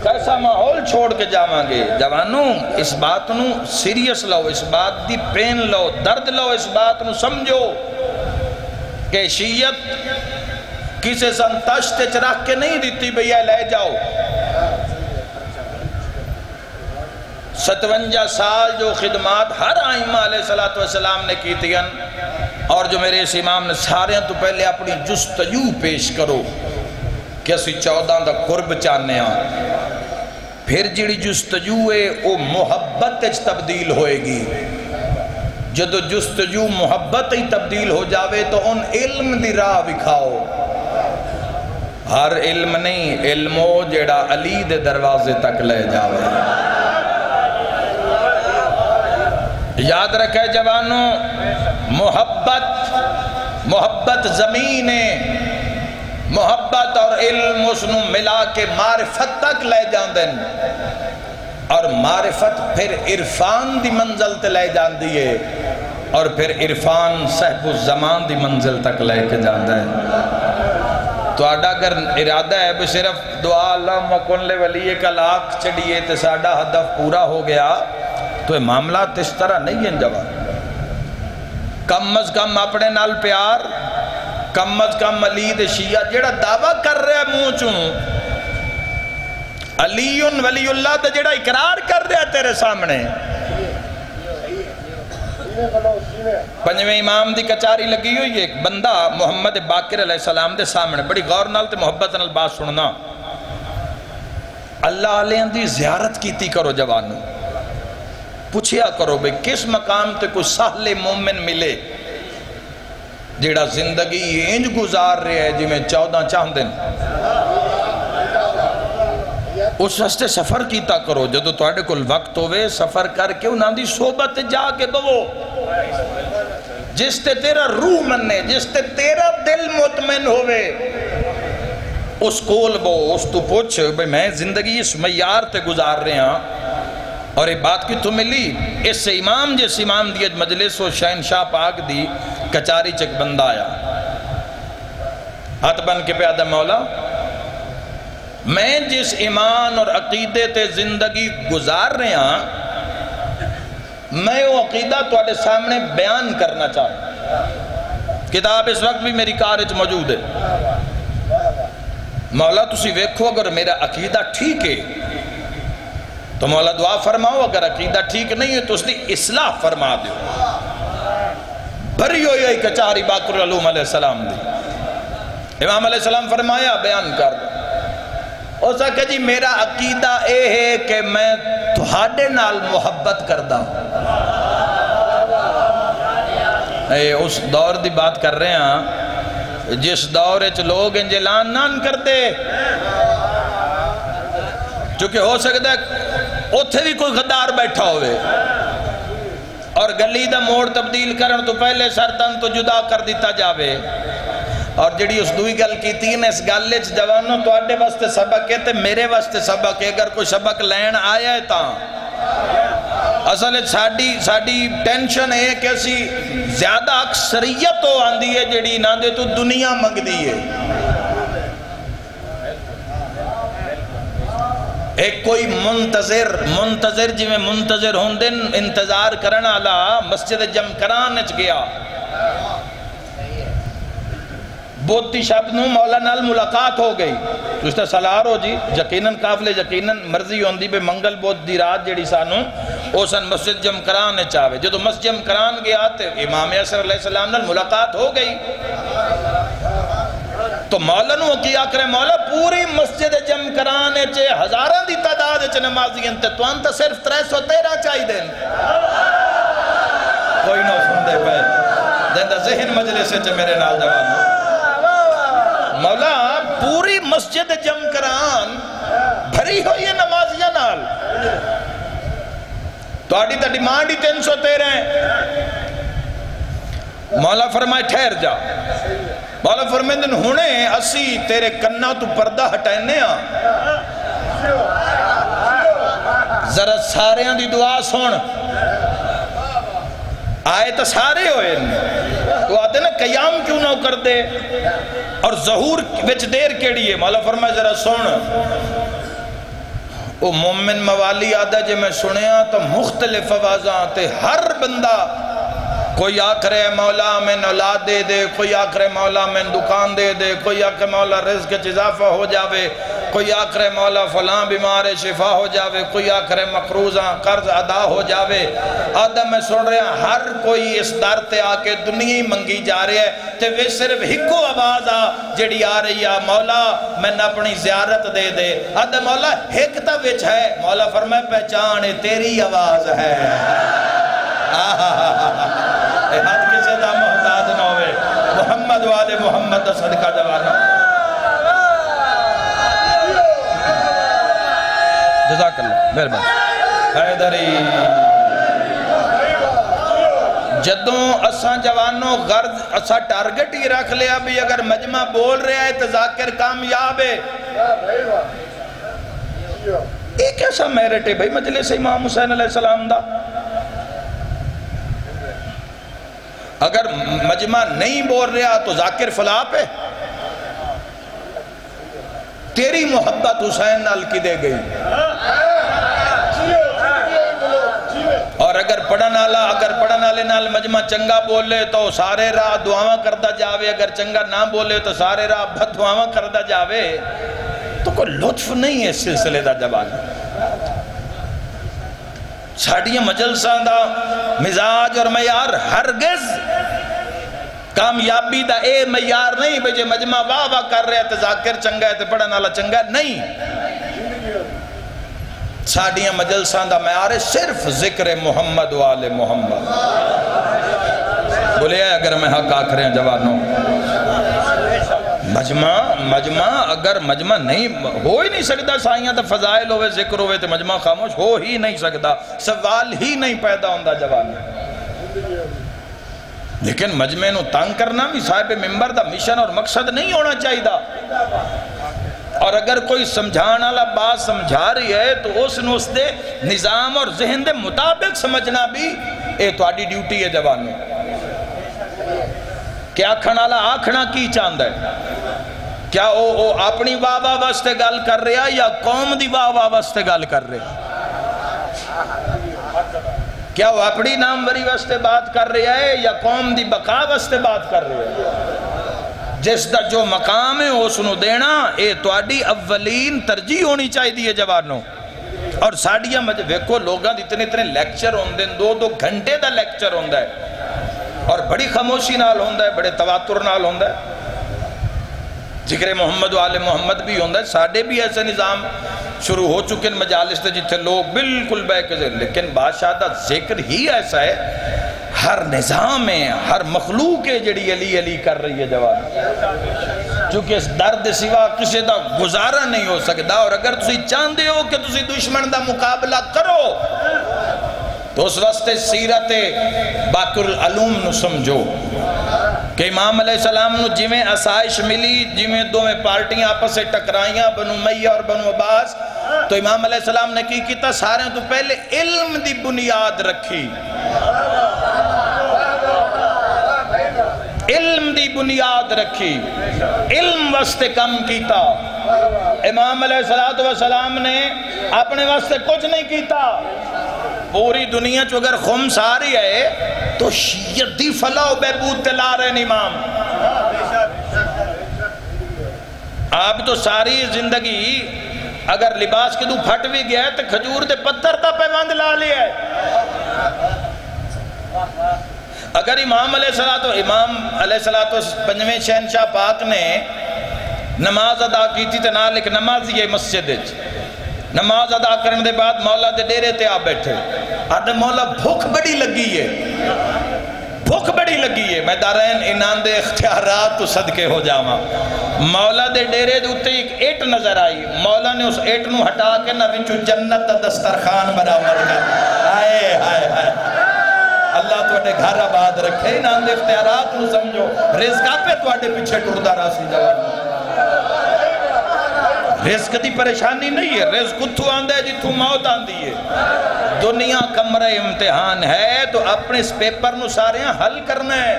کیسا ماحول چھوڑ کے جاواں گے؟ جوانوں اس بات نو سیریس لو، اس بات دی پین لو، درد لو، اس بات نو سمجھو کہ شیعت کسے سنتشت چراک کے نہیں دیتی بھئی لے جاؤ۔ 57 سال جو خدمات ہر آئمہ علیہ السلام نے کی تھی اور جو میرے اس امام نے سارے ہیں تو پہلے اپنی جستجو پیش کرو کہ اسی 14 دا قرب چاہنے ہیں، پھر جڑی جستجو ہے وہ محبت اچھ تبدیل ہوئے گی۔ جدو جستجو محبت ہی تبدیل ہو جاوے تو ان علم دی راہ بکھاؤ، ہر علم نہیں، علمو جڑا علی دے دروازے تک لے جاوے۔ یاد رکھے جوانوں، محبت زمین ہے، محبت اور علم اس نو ملا کے معرفت تک لے جان دیں، اور معرفت پھر عرفان دی منزل تے لے جان دیئے، اور پھر عرفان صاحب الزمان دی منزل تک لے کے جان دیں۔ تو آڈا اگر ارادہ ہے بھی صرف دعا اللہ مکن لے ولی کا لاکھ چڑیے تے ساڑا ہدف پورا ہو گیا، تو یہ معاملات اس طرح نہیں ہیں جوان۔ کم از کم اپنے نال پیار، کم از کم علی دے شیعہ جیڑا دعویٰ کر رہے ہیں منہ چوں علی ولی اللہ دا جڑا اقرار کر رہا تیرے سامنے. پنجویں امام دی کچاری لگی ہوئی ہے. ایک بندہ محمد باقر علیہ السلام دے سامنے بڑی غور نال تے محبت نال بات سننا. اللہ علیہ دی زیارت کیتی کرو جوانوں, پوچھیا کرو بھئی کس مقام تے کوئی سہل مومن ملے جیڑا زندگی انج گزار رہے ہیں جی میں 14 چاند دن. اس رستے سفر کیتا کرو. جدو تواڈے کول وقت ہوئے سفر کر کے انہاں دی صحبت جا کے بو, جس تے تیرا روح مننے, جس تے تیرا دل مطمئن ہوئے اس کول بو. اس تو پوچھ بھئی میں زندگی اس معیار تے گزار رہے ہیں اور یہ بات کی تو ملی. اس سے امام جس امام دی مجلس و شہنشاہ پاک دی کچاری چک بندہ آیا, ہاتھ بن کے پیادہ مولا میں جس ایمان اور عقیدے تے زندگی گزار رہے ہیں میں وہ عقیدہ تواڈے سامنے بیان کرنا چاہوں. کتاب اس وقت بھی میری کار وچ موجود ہے. مولا تسی ویکھو اگر میرا عقیدہ ٹھیک ہے تو مولا دعا فرماؤ, اگر عقیدہ ٹھیک نہیں ہے تو اس دی اصلاح فرما دیو. بھری ہوئی کچاری باقر العلوم علیہ السلام دی. امام علیہ السلام فرمایا بیان کر دو. اس نے کہا جی میرا عقیدہ اے ہے کہ میں تہاڈے نال محبت کردہ ہوں. اس دور دی بات کر رہے ہیں جس دور اچ لوگ انجلان نان کرتے, چونکہ ہو سکتا ہے اتھے بھی کوئی غدار بیٹھا ہوئے اور گلی دا موڑ تبدیل کرن تو پہلے سرطن تو جدا کر دیتا جاوے. اور جڑی اس دوئی گل کی تین اس گلے چ جوانوں تو آڈے واسطے سبق ہے تے میرے واسطے سبق ہے. اگر کوئی سبق لین آیا ہے تاں اصل ساڑی ٹینشن ہے کہ اسی زیادہ اکثریت ہو آندی ہے جڑی نہ دے تو دنیا منگ دی ہے. ایک کوئی منتظر جی میں منتظر ہوں دن انتظار کرنا آلا مسجد جمکران اچ گیا. بوتی شب نو مولا نال ملاقات ہو گئی تو اس طرح سلار ہو جی یقیناً قافلے یقیناً مرضی ہوندی بے منگل بوت دی رات جڑی سانو او سن مسجد جمکران چاہوے. جدو مسجد جمکران گیا تے امام عصر علیہ السلام نال ملاقات ہو گئی تو مولا نو کی آکرے مولا پوری مسجد جمکران چے ہزاران دی تعداد چے نمازی انتے تو انتا صرف 313 چاہی دیں. کوئی نو سن دے پہ دیندہ ذہن مجلس چے میرے نال جوان مولا پوری مسجد جمکران بھری ہوئی ہے نمازیاں نال تو آڑی تا ڈیمانڈ ہی 313 ہیں. مولا فرمائے ٹھہر جا. مولا فرمائے دن ہونے اسی تیرے کنہ تو پردہ ہٹائنے ہاں ذرا سارے ہاں دی دعا سن. آئے تو سارے ہوئے تو آتے نا قیام کیوں نہ کر دے اور ظہور وچ دیر کیڑی ہے. مولا فرمائے ذرا سن. او مومن موالی آدھا جے میں سنیا تو مختلف آوازاں تے ہر بندہ کوئی آکھ رہے مولا میں اولاد دے دے, کوئی آکھ رہے مولا میں دکان دے دے, کوئی آکھ رہے مولا رزق اضافہ ہو جاوے, کوئی آکھ رہے مولا فلاں بیمار شفا ہو جاوے, کوئی آکھ رہے مقروضاں قرض ادا ہو جاوے. آدھا میں سن رہے ہیں ہر کوئی اس در تے آکے دنیا ہی منگی جا رہے ہے تے وہ صرف ہکو آواز جڑی آ رہی ہے مولا میں نے اپنی زیارت دے دے. آدھا مولا ہکتا وچ ہے. مولا فرمائے پہچان تیری آواز ہے. حد کسے دا محتاج نہ ہوئے. محمد والے محمد دا صدقہ جوانا. جزاک اللہ مہربانی. حیدری جدوں اساں جوانوں غرض اساں ٹارگٹ ہی رکھ لیا بھی اگر مجمع بول رہا ہے تو ذاکر کامیاب ہے. ایک ایسا میرٹ ہے بھئی مجلس امام حسین علیہ السلام دا. اگر مجمع نہیں بول رہا تو ذاکر فلاں پہ تیری محبت حسین نال کی دے گئی. اور اگر پڑھن آلے نال مجمع چنگا بولے تو سارے راہ دعاواں کردہ جاوے, اگر چنگا نہ بولے تو سارے راہ بد دعاواں کردہ جاوے. تو کوئی لطف نہیں ہے اس سلسلے دا جوان ساڑیاں مجلساں دا مزاج اور معیار ہرگز کامیابی دا اے معیار نہیں بجے مجمع واہ واہ کر رہے ہیں ذاکر چنگا ہے تے پڑھن والا چنگا ہے نہیں ساڑیاں مجلساں دا معیار صرف ذکر محمد و آل محمد بولے اگر میں حق آکھ رہے ہیں جوانوں مجمع اگر مجمع نہیں ہو ہی نہیں سکتا سائیاں تا فضائل ہوئے ذکر ہوئے تو مجمع خاموش ہو ہی نہیں سکتا سوال ہی نہیں پیدا ہوندہ جوانوں لیکن مجمع نو تنگ کرنا بھی صاحب ممبر دا مشن اور مقصد نہیں ہونا چاہیے اور اگر کوئی سمجھانا والا بات سمجھا رہی ہے تو اس نو اس دے نظام اور ذہن دے مطابق سمجھنا بھی اے تو آڈی ڈیوٹی ہے جوانوں کیا آکھنا والا آکھنا کی چاندہ ہے کیا او اپنی واہ واسطے گل کر رہا یا قوم دی واہ واسطے گل کر رہا کیا وہ اپنی ناموری واسطے بات کر رہا ہے یا قوم دی بقا واسطے بات کر رہا ہے جس دا جو مقام ہے اس نو دینا اے تو آڈی اولین ترجیح ہونی چاہیے جوانوں اور ساڑیاں ویکو لوگاں اتنے لیکچر ہوندے 2 گھنٹے دا لیکچر ہوندہ ہے اور بڑی خاموشی نال ہوندہ ہے بڑے تواتر نال ہوندہ ہے ذکر محمد و آل محمد بھی ہوندہ ہے ساڑھے بھی ایسے نظام شروع ہو چکے ہیں مجالس تے جتھے لوگ بالکل بے کے لیکن بادشاہ دا ذکر ہی ایسا ہے ہر نظام ہے ہر مخلوق ہے جڑی علی علی کر رہی ہے جوان چونکہ اس درد سوا کسی دا گزارا نہیں ہو سکتا اور اگر تسی چاندے ہو کہ تسی دشمن دا مقابلہ کرو تو اس واسطے سیرت باقر العلوم نو سمجھو کہ امام علیہ السلام نو جویں اسائش ملی جویں دو میں پارٹیاں آپس سے ٹکرائیاں بنو امیہ اور بنو عباس تو امام علیہ السلام نے کی کیتا سارے تو پہلے علم دی بنیاد رکھی علم دی بنیاد رکھی علم واسطے کم کیتا امام علیہ السلام نے اپنے واسطے کچھ نہیں کیتا پوری دنیا چو اگر خمس آ رہی ہے تو شیعت دی فلاح و بہبود تلا رہے ہیں امام آپ تو ساری زندگی اگر لباس کے دو پھٹ بھی گیا ہے تو کھجور دے پتھر تا پیوند لا لیا ہے اگر امام علیہ السلام پنجویں شہنشاہ پاک نے نماز ادا کی تھی تو نہ لکھ نماز یہ مسجد ہے نماز ادا کرنے دے بعد مولا دے ڈیرے تے آپ بیٹھے آدھے مولا بھوک بڑی لگی ہے میں دارین انان دے اختیارات تو صدقے ہو جاما مولا دے ڈیرے دے اتے ایک ایٹ نظر آئی مولا نے اس ایٹ نو ہٹا کے نہ وچو جنت دسترخان برآمد کر آئے اللہ تو اٹھے گھر آباد رکھے انان دے اختیارات نو سمجھو رزقہ پہ تو اٹھے پیچھے ٹردہ راسی جوان رزق دی پریشانی نہیں ہے رزق اتھو آندہ ہے جتھو موت آندی ہے دنیا کمرہ امتحان ہے تو اپنے اس پیپر نو سارے ہیں حل کرنا ہے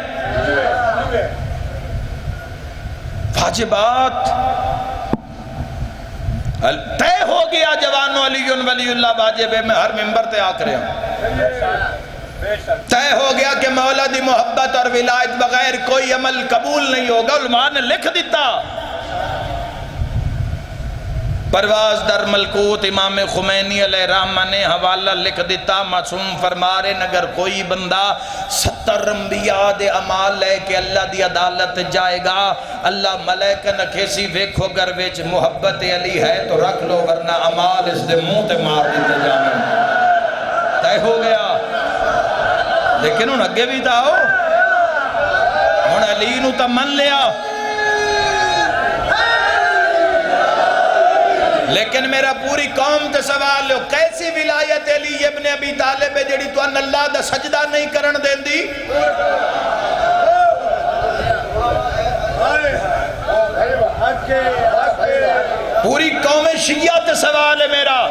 واجبات تے ہو گیا جوانو علی ولی اللہ واجب ہے میں ہر ممبر تے آکھ رہا ہوں تے ہو گیا کہ مولا دی محبت اور ولایت بغیر کوئی عمل قبول نہیں ہوگا علماء نے لکھ دیتا پرواز در ملکوت امام خمینی علیہ رحمہ نے حوالہ لکھ دیتا معصوم فرما رہے اگر کوئی بندہ 70 انبیاء دے عمال لے کے اللہ دی عدالت جائے گا اللہ ملائکہ نکھیسی ویکھو گر ویچ محبت علی ہے تو رکھ لو ورنہ عمال اس دے منہ تے مار دیتے جانے طے ہو گیا لیکن ان اگے بھی تھا ہو ان علی نو تا من لیا لیکن میرا پوری قوم تے سوال ہو کیسی ولایت علی ابن ابی طالب ہے جڑی تو ان اللہ دا سجدہ نہیں کرن دین دی پوری قوم شیعہ تے سوال ہے میرا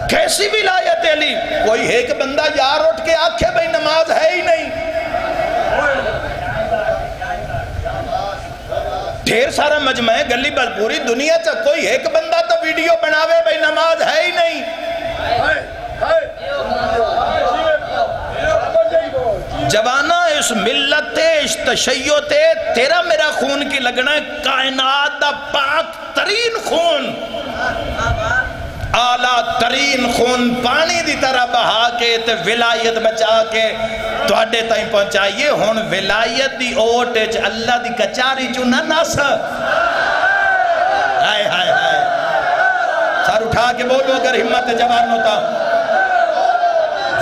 کیسی ولایت علی کوئی ایک بندہ یار اٹھ کے آکھے بھئی نماز ہے ہی نہیں ڈھیر سارا مجمع ہے گلی بس پوری دنیا چا کوئی ایک بندہ تو ویڈیو بناوے بھئی نماز ہے ہی نہیں جوانہ اس ملت تے اس تشیع تے تیرا میرا خون کی لگنا ہے کائنات دا پاک ترین خون اعلیٰ ترین خون پانی دی طرح بہا کے تے ولایت بچا کے تواڈے تائیں پہنچائیے ہن ولایت دی اوٹ وچ اللہ دی کچاری چوں نہ نس ہائے ہائے ہائے سر اٹھا کے بولو اگر ہمت جوان ہوتا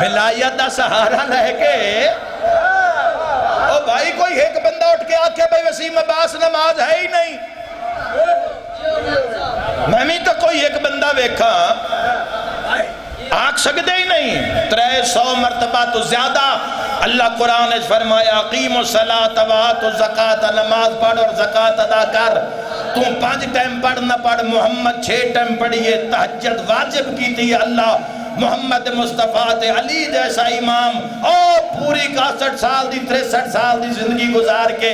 ولایت دا سہارا رہ کے او بھائی کوئی ایک بندہ اٹھ کے آکھے بھائی وسیم عباس نماز ہے ہی نہیں میں تو کوئی ایک بندہ ویکھا آنکھ سکدے ہی نہیں 300 مرتبہ تو زیادہ اللہ قرآن نے فرمایا اقیم الصلاۃ وآتوا الزکاۃ نماز پڑھ اور زکاۃ ادا کر تم 5 ٹائم پڑھ نہ پڑھ محمد 6 ٹائم پڑھیے تہجد واجب کی تھی اللہ محمد مصطفیٰ تے علی جیسا امام اور پوری 61 سال دی 63 سال دی زندگی گزار کے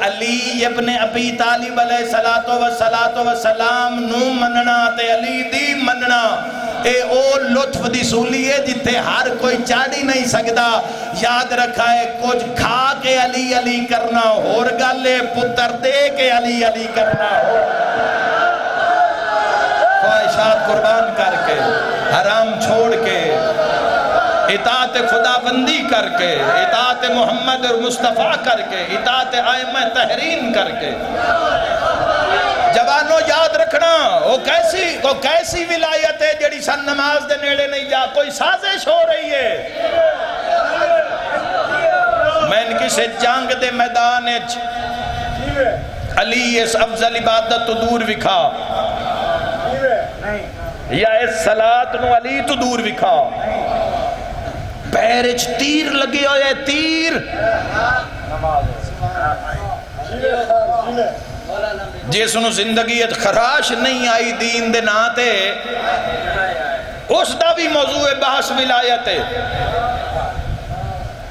علی ابن ابی طالب علیہ السلام نو مننا تے علی دی مننا اے او لطف دی سولی ہے جتے ہر کوئی چاڑی نہیں سکدا یاد رکھا ہے کچھ کھا کے علی علی کرنا اور گالے پتر دے کے علی علی کرنا خواہشات قربان کر کے حرام چھوڑ کے اطاعت خدا بندی کر کے اطاعت محمد اور مصطفیٰ کر کے اطاعت ائمہ تحرین کر کے جوانوں یاد رکھنا وہ کیسی ولایت ہے جڑی سن نماز دے نیڑے نہیں جا کوئی سازش ہو رہی ہے میں ان کی سے جنگ دے میدان علی اس افضل عبادت تو دور وکھا یا اس صلاة نو علی تو دور وکھا پیرچ تیر لگے ہوئے تیر جس نو زندگیت خراش نہیں آئی دین دے ناتے اس دا بھی موضوع بحث ولایت ہے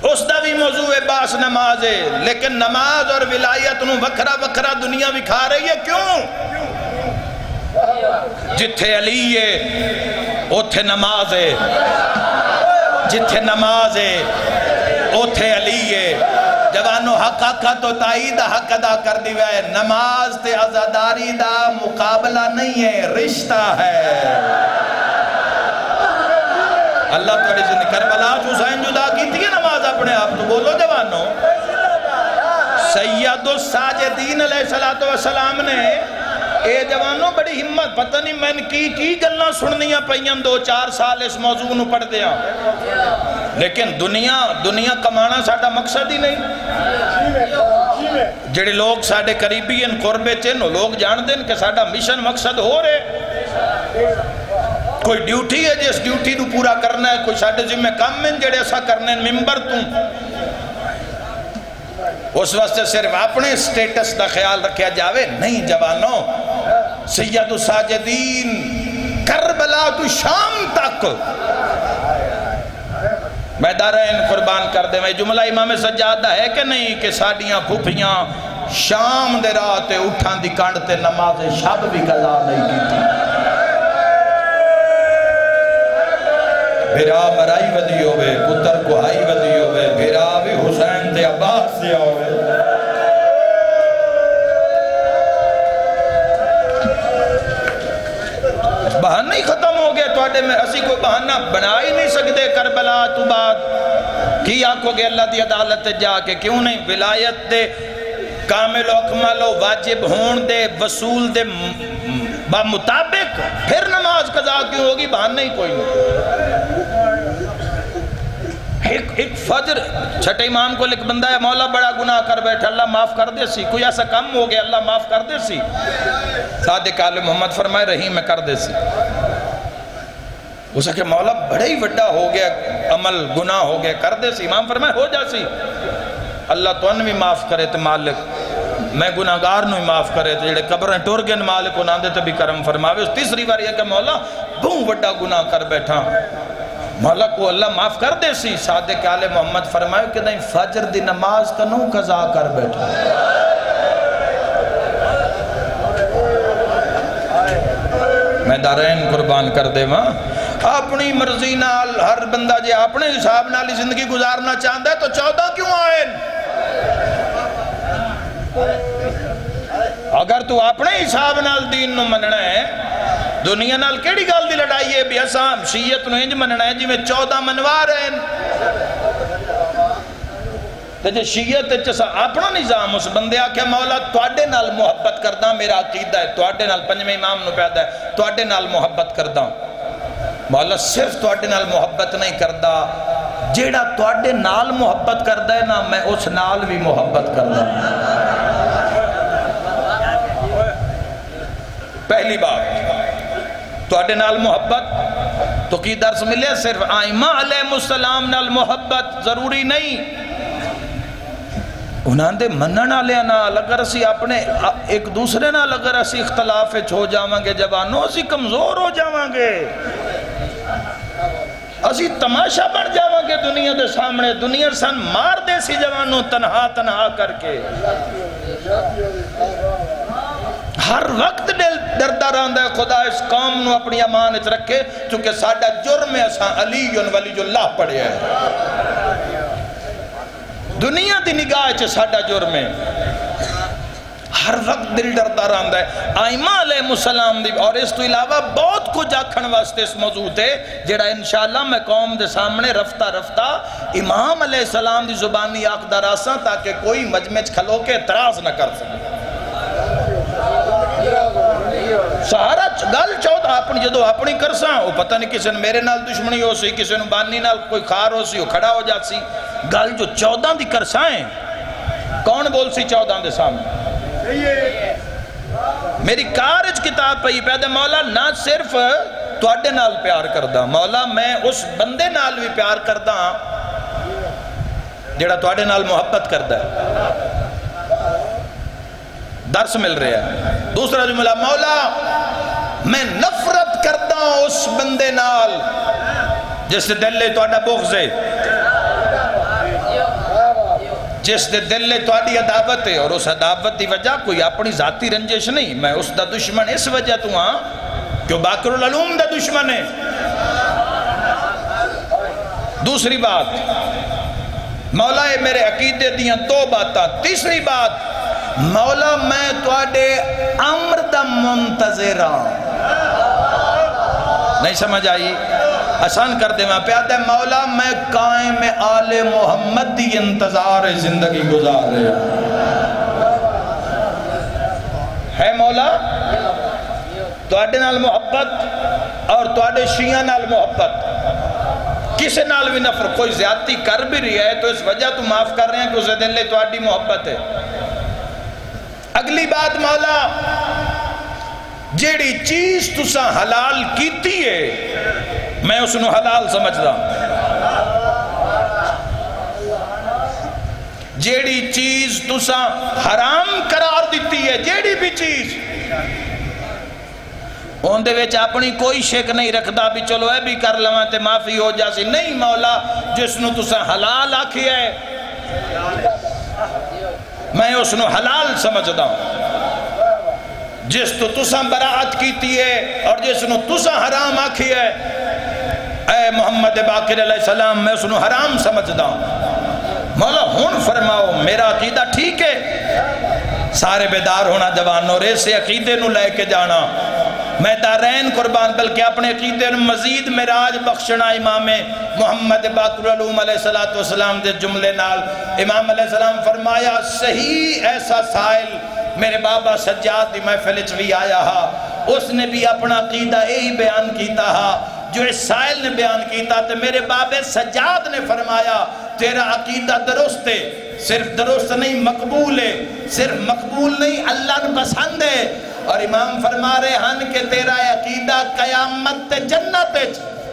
اس دا بھی موضوع بحث نماز ہے لیکن نماز اور ولایت نو وکھرا وکھرا دنیا بکھا رہی ہے کیوں جتھے علی ہے اوتھے نماز ہے جتھے نماز ہے اوتھے علی ہے جوانو حق حق تو تائید حق ادا کر دیوے ہے نماز تے عزاداری دا مقابلہ نہیں ہے رشتہ ہے اللہ تعالی زندگی کربلا حسین جدا کی تھی نماز اپنے آپ تو بولو جوانو سید الساجدین علیہ السلام نے اے جوانوں بڑی ہمت پتہ نہیں میں کی گلنا سننیاں پہیاں 2-4 سال اس موضوع نو پڑھ دیا لیکن دنیا کمانا ساڑھا مقصد ہی نہیں جڑے لوگ ساڑھے قریبی ان قربے چن لوگ جان دیں کہ ساڑھا مشن مقصد ہو رہے کوئی ڈیوٹی ہے جس ڈیوٹی نو پورا کرنا ہے کوئی ساڑھے ذمہ کام میں جڑے ایسا کرنے ممبر تم اس واسطے صرف اپنے سٹیٹس دا خیال رکھیا جاوے نہیں جوانوں سید الساجدین کربلا تو شام تک میں دارین قربان کر دے میں جملہ امام سجادہ ہے کہ نہیں کہ ساڑیاں پھوپیاں شام دے راتے اٹھان دی کانڈتے نماز شب بھی قضا نہیں کی تھی بھیرا مرائی ودی ہوئے پتر کو ہائی ودی ہوئے بھیرا بھی حسین دے عباس دیا ہوئے بہانہ ہی ختم ہو گیا توڑے میں اسی کوئی بہانہ بنا ہی نہیں سکتے کربلا تو بعد کی آنکھو گے اللہ دی عدالت جا کے کیوں نہیں ولایت دے کامل و اکمل و واجب ہون دے وصول دے مطابق پھر نماز قضا کیوں ہوگی بہانہ ہی کوئی نہیں ایک فجر چھٹے امام کو لکھ بندہ ہے مولا بڑا گناہ کر بیٹھا اللہ معاف کر دے سی کوئی ایسا کم ہو گیا اللہ معاف کر دے سی صادق آل محمد فرمائے رحیم میں کر دے سی اسے کہ مولا بڑا ہی وڈا ہو گیا عمل گناہ ہو گیا کر دے سی امام فرمائے ہو جا سی اللہ تو ان بھی معاف کرے تو مالک میں گناہگار نو ہی معاف کرے تو جڑے قبریں ٹور گئے مالک انہاں دے تو بھی کرم فرماوے تیسری بار یہ کہ مولا بہت وڈا گناہ کر بیٹھا مولا کو اللہ معاف کر دے سی صادق آل محمد فرمائے کہ نہیں فجر دی نماز کنوں قضا کر بیٹھا میں دارین قربان کر دے ماں اپنی مرضی نال ہر بندہ جے اپنے حساب نالی زندگی گزارنا چاہتا ہے تو 14 کیوں آئے تو اپنے حساب نال دین نو مننا ہے دنیا نال کیڑی گل دی لڑائی ہے بھی اساں شیعت نو انج مننا ہے جی میں 14 منوا رہے ہیں تے جے شیعت چسا اپنا نظام اس بندے آکھے مولا تواڈے نال محبت کردہ میرا عقیدہ ہے تواڈے نال پنجویں امام نو پیدا ہے تواڈے نال محبت کردہ مولا صرف تواڈے نال محبت نہیں کردہ جیڑا تواڈے نال محبت کردہ ہے نا میں اس نال بھی محبت کردہ پہلی بات تواڈے نال محبت تو کی درس ملے صرف آئمہ علیہ السلام نال محبت ضروری نہیں انہاں دے منن والےاں نال اگر اسی اپنے ایک دوسرے نال اگر اسی اختلاف ہو جاواں گے جوانوں اسی کمزور ہو جاواں گے اسی تماشا بن جاواں گے دنیا دے سامنے دنیا سن مار دے سی جوانوں تنہا تنہا کر کے ہر وقت ڈردہ رہندا ہے خدا اس قوم نو اپنی امان وچ رکھے چونکہ ساڈا جرم ہے اساں علی ولی اللہ پڑھیا ہے دنیا دی نگاہ چ ساڈا جرم ہے ہر وقت دل ڈردہ رہندا ہے آئمہ علیہ السلام دی اور اس تو علاوہ بہت کچھ آکھن واسطے اس موضوع تے جڑا انشاءاللہ میں قوم دے سامنے رفتہ رفتہ امام علیہ السلام دی زبانی آکھدا راساں تاکہ کوئی مجمع وچ کھلو کے اعتراض نہ کر سکے سہارا گل چوتھ اپنی جدو اپنی کرساں وہ پتہ نہیں کسی نے میرے نال دشمنی ہو سی کسی نے بانی نال کوئی خار ہو سی وہ کھڑا ہو جات سی گل جو 14 دی کرساں ہیں کون بول سی 14 دے سامنے میری کارج کتاب پہ پیدا مولا نہ صرف تواڈے نال پیار کردہ مولا میں اس بندے نال بھی پیار کردہ جڑا تواڈے نال محبت کردہ ہے درس مل رہا ہے دوسرا جملہ مولا میں نفرت کرتا ہوں اس بندے نال جس دے دل لے تواڈا بغض ہے جس دے دل لے تواڈی عداوت ہے اور اس عداوت دی وجہ کوئی اپنی ذاتی رنجش نہیں میں اس دا دشمن اس وجہ تو ہاں کہ باقر العلوم دا دشمن ہے دوسری بات مولا یہ میرے عقیدے دیاں 2 باتاں تیسری بات مولا میں تواڈے امر دا منتظر ہوں نہیں سمجھ آئی آسان کر دے میں پیادہ مولا میں قائم آل محمد دی انتظار زندگی گزار رہے ہے مولا تواڈے نال محبت اور تواڈے شیعہ نال محبت کسے نال بھی نفر کوئی زیادتی کر بھی رہی ہے تو اس وجہ تو معاف کر رہے ہیں کہ اسے دل لے تواڈی محبت ہے اگلی بات مولا جیڑی چیز تساں حلال کیتی ہے میں اس نو حلال سمجھدا جیڑی چیز تساں حرام قرار دیتی ہے جیڑی بھی چیز ان دے وچ اپنی کوئی شک نہیں رکھدا بھی چلو اے بھی کر لواں تے معافی ہو جاسی نہیں مولا جس نو تساں حلال آکھی ہے میں اس نو حلال سمجھدا ہوں جس تو تساں براعت کیتی ہے اور جس نو تساں حرام آکھی ہے اے محمد باقر علیہ السلام میں اس نو حرام سمجھدا ہوں مولا ہون فرماؤ میرا عقیدہ ٹھیک ہے سارے بیدار ہونا جوانوں رے سے عقیدے نو لے کے جانا میں دارین قربان بلکہ اپنے عقیدے نو مزید معراج بخشنا امام محمد باقر العلوم علیہ السلام دے جملے نال امام علیہ السلام فرمایا صحیح ایسا سائل میرے بابا سجاد دی محفل بھی آیا ہا اس نے بھی اپنا عقیدہ یہی بیان کیتا ہا جو اس سائل نے بیان کیتا تو میرے بابے سجاد نے فرمایا تیرا عقیدہ درست ہے صرف درست نہیں مقبول ہے صرف مقبول نہیں اللہ نے پسند ہے اور امام فرما رہے ہن کہ تیرا عقیدہ قیامت تے جنت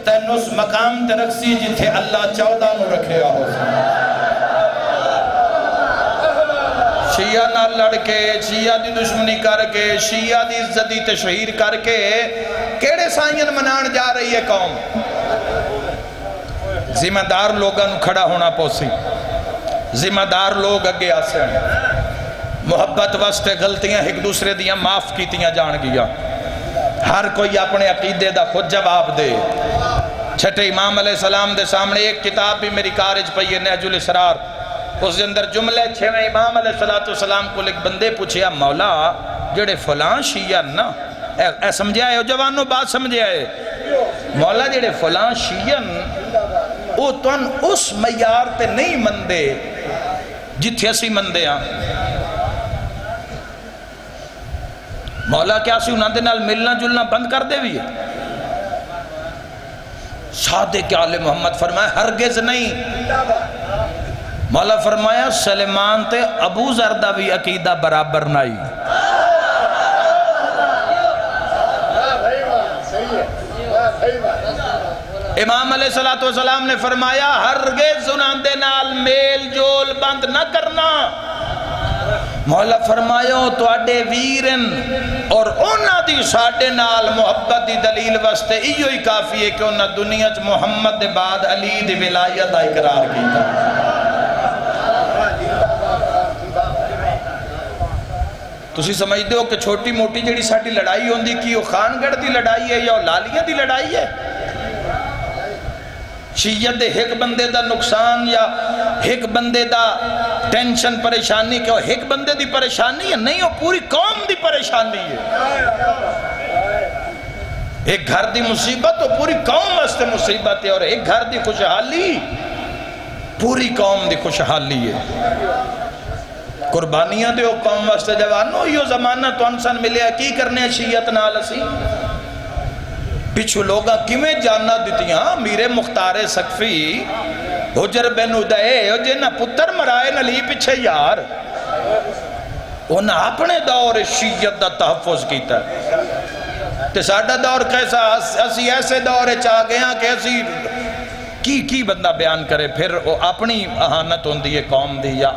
تین اس مقام تے رکھسی جتھے اللہ 14 نو رکھے ہو شیعہ نہ لڑ کے شیعہ دی دشمنی کر کے شیعہ دی عزتی تشہیر کر کے کیڑے سائین منان جا رہی ہے قوم ذمہ دار لوگاں کھڑا ہونا پوسی ذمہ دار لوگ اگے آسے ہیں محبت واسطے غلطیاں ایک دوسرے دیاں معاف کیتیاں جان گیا ہر کوئی اپنے عقیدے دا خود جواب دے چھٹے امام علیہ السلام دے سامنے ایک کتاب بھی میری کارج پہ یہ نہج الاسرار اس اندر جملے چھویں امام علیہ السلام کو ایک بندے پوچھیا مولا جڑے فلان شیعہ نا اے سمجھے آئے ہو جوانوں بات سمجھے آئے مولا جڑے فلان شیعہ او تون اس معیار تے نہیں مندے جتھے اسی مندے ہاں مولا کیا سی انہاں دے نال ملنا جلنا بند کر دے بھی ہے صادق آل محمد فرمایا ہرگز نہیں مولا فرمایا سلیمان تے ابو ذر دا بھی عقیدہ برابر نہیں امام علیہ السلام نے فرمایا ہرگز انہاں دے نال میل جول بند نہ کرنا مولا فرمایا تو اڈے ویرن اور انہاں دی ساڈے نال محبت دی دلیل واسطے ایو ہی کافی ہے کہ انہاں دنیا چ محمد دے بعد علی دی ولایت دا اقرار کیتا تسی سمجھدے ہو کہ چھوٹی موٹی جڑی ساڈی لڑائی ہوندی کی وہ خان گڑھ دی لڑائی ہے یا لالیاں دی لڑائی ہے شیعت دے ایک بندے دا نقصان یا ایک بندے دا ٹینشن پریشانی کہ وہ ایک بندے دی پریشانی ہے نہیں وہ پوری قوم دی پریشانی ہے ایک گھر دی مصیبت وہ پوری قوم واسطے مصیبت ہے اور ایک گھر دی خوشحالی پوری قوم دی خوشحالی ہے قربانیاں دے وہ قوم واسطے جوانو یہ زمانہ تو انسان ملے کی کرنے شیعت نال اسی پچھو لوگاں کیویں جاننا دیتیاں میرے مختار سقفی حجر بن ادائے جنہ پتر مرائے نلی پچھے یار انہاں اپنے دور شیعت دا تحفظ کیتا ہے تے ساڑھا دور کیسا اسی ایسے دور چاہ گیا کہ اسی کی بندہ بیان کرے پھر اپنی اہانت ہوندی ہے قوم دی یا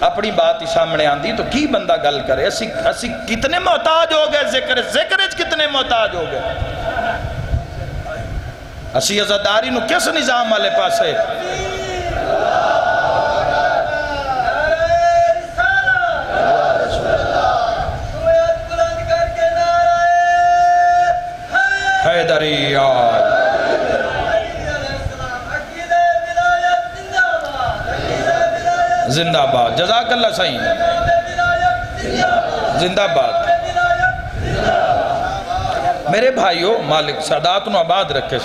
اپنی بات ہی سامنے آندی تو کی بندہ گل کرے اسی کتنے محتاج ہو گئے ذکر کتنے محتاج ہو گئے اسی عزاداری نو کس نظام والے پاس ہے حیدری آج زندہ باد جزاک اللہ صحیح زندہ باد میرے بھائیو مالک سادات نو آباد رکھے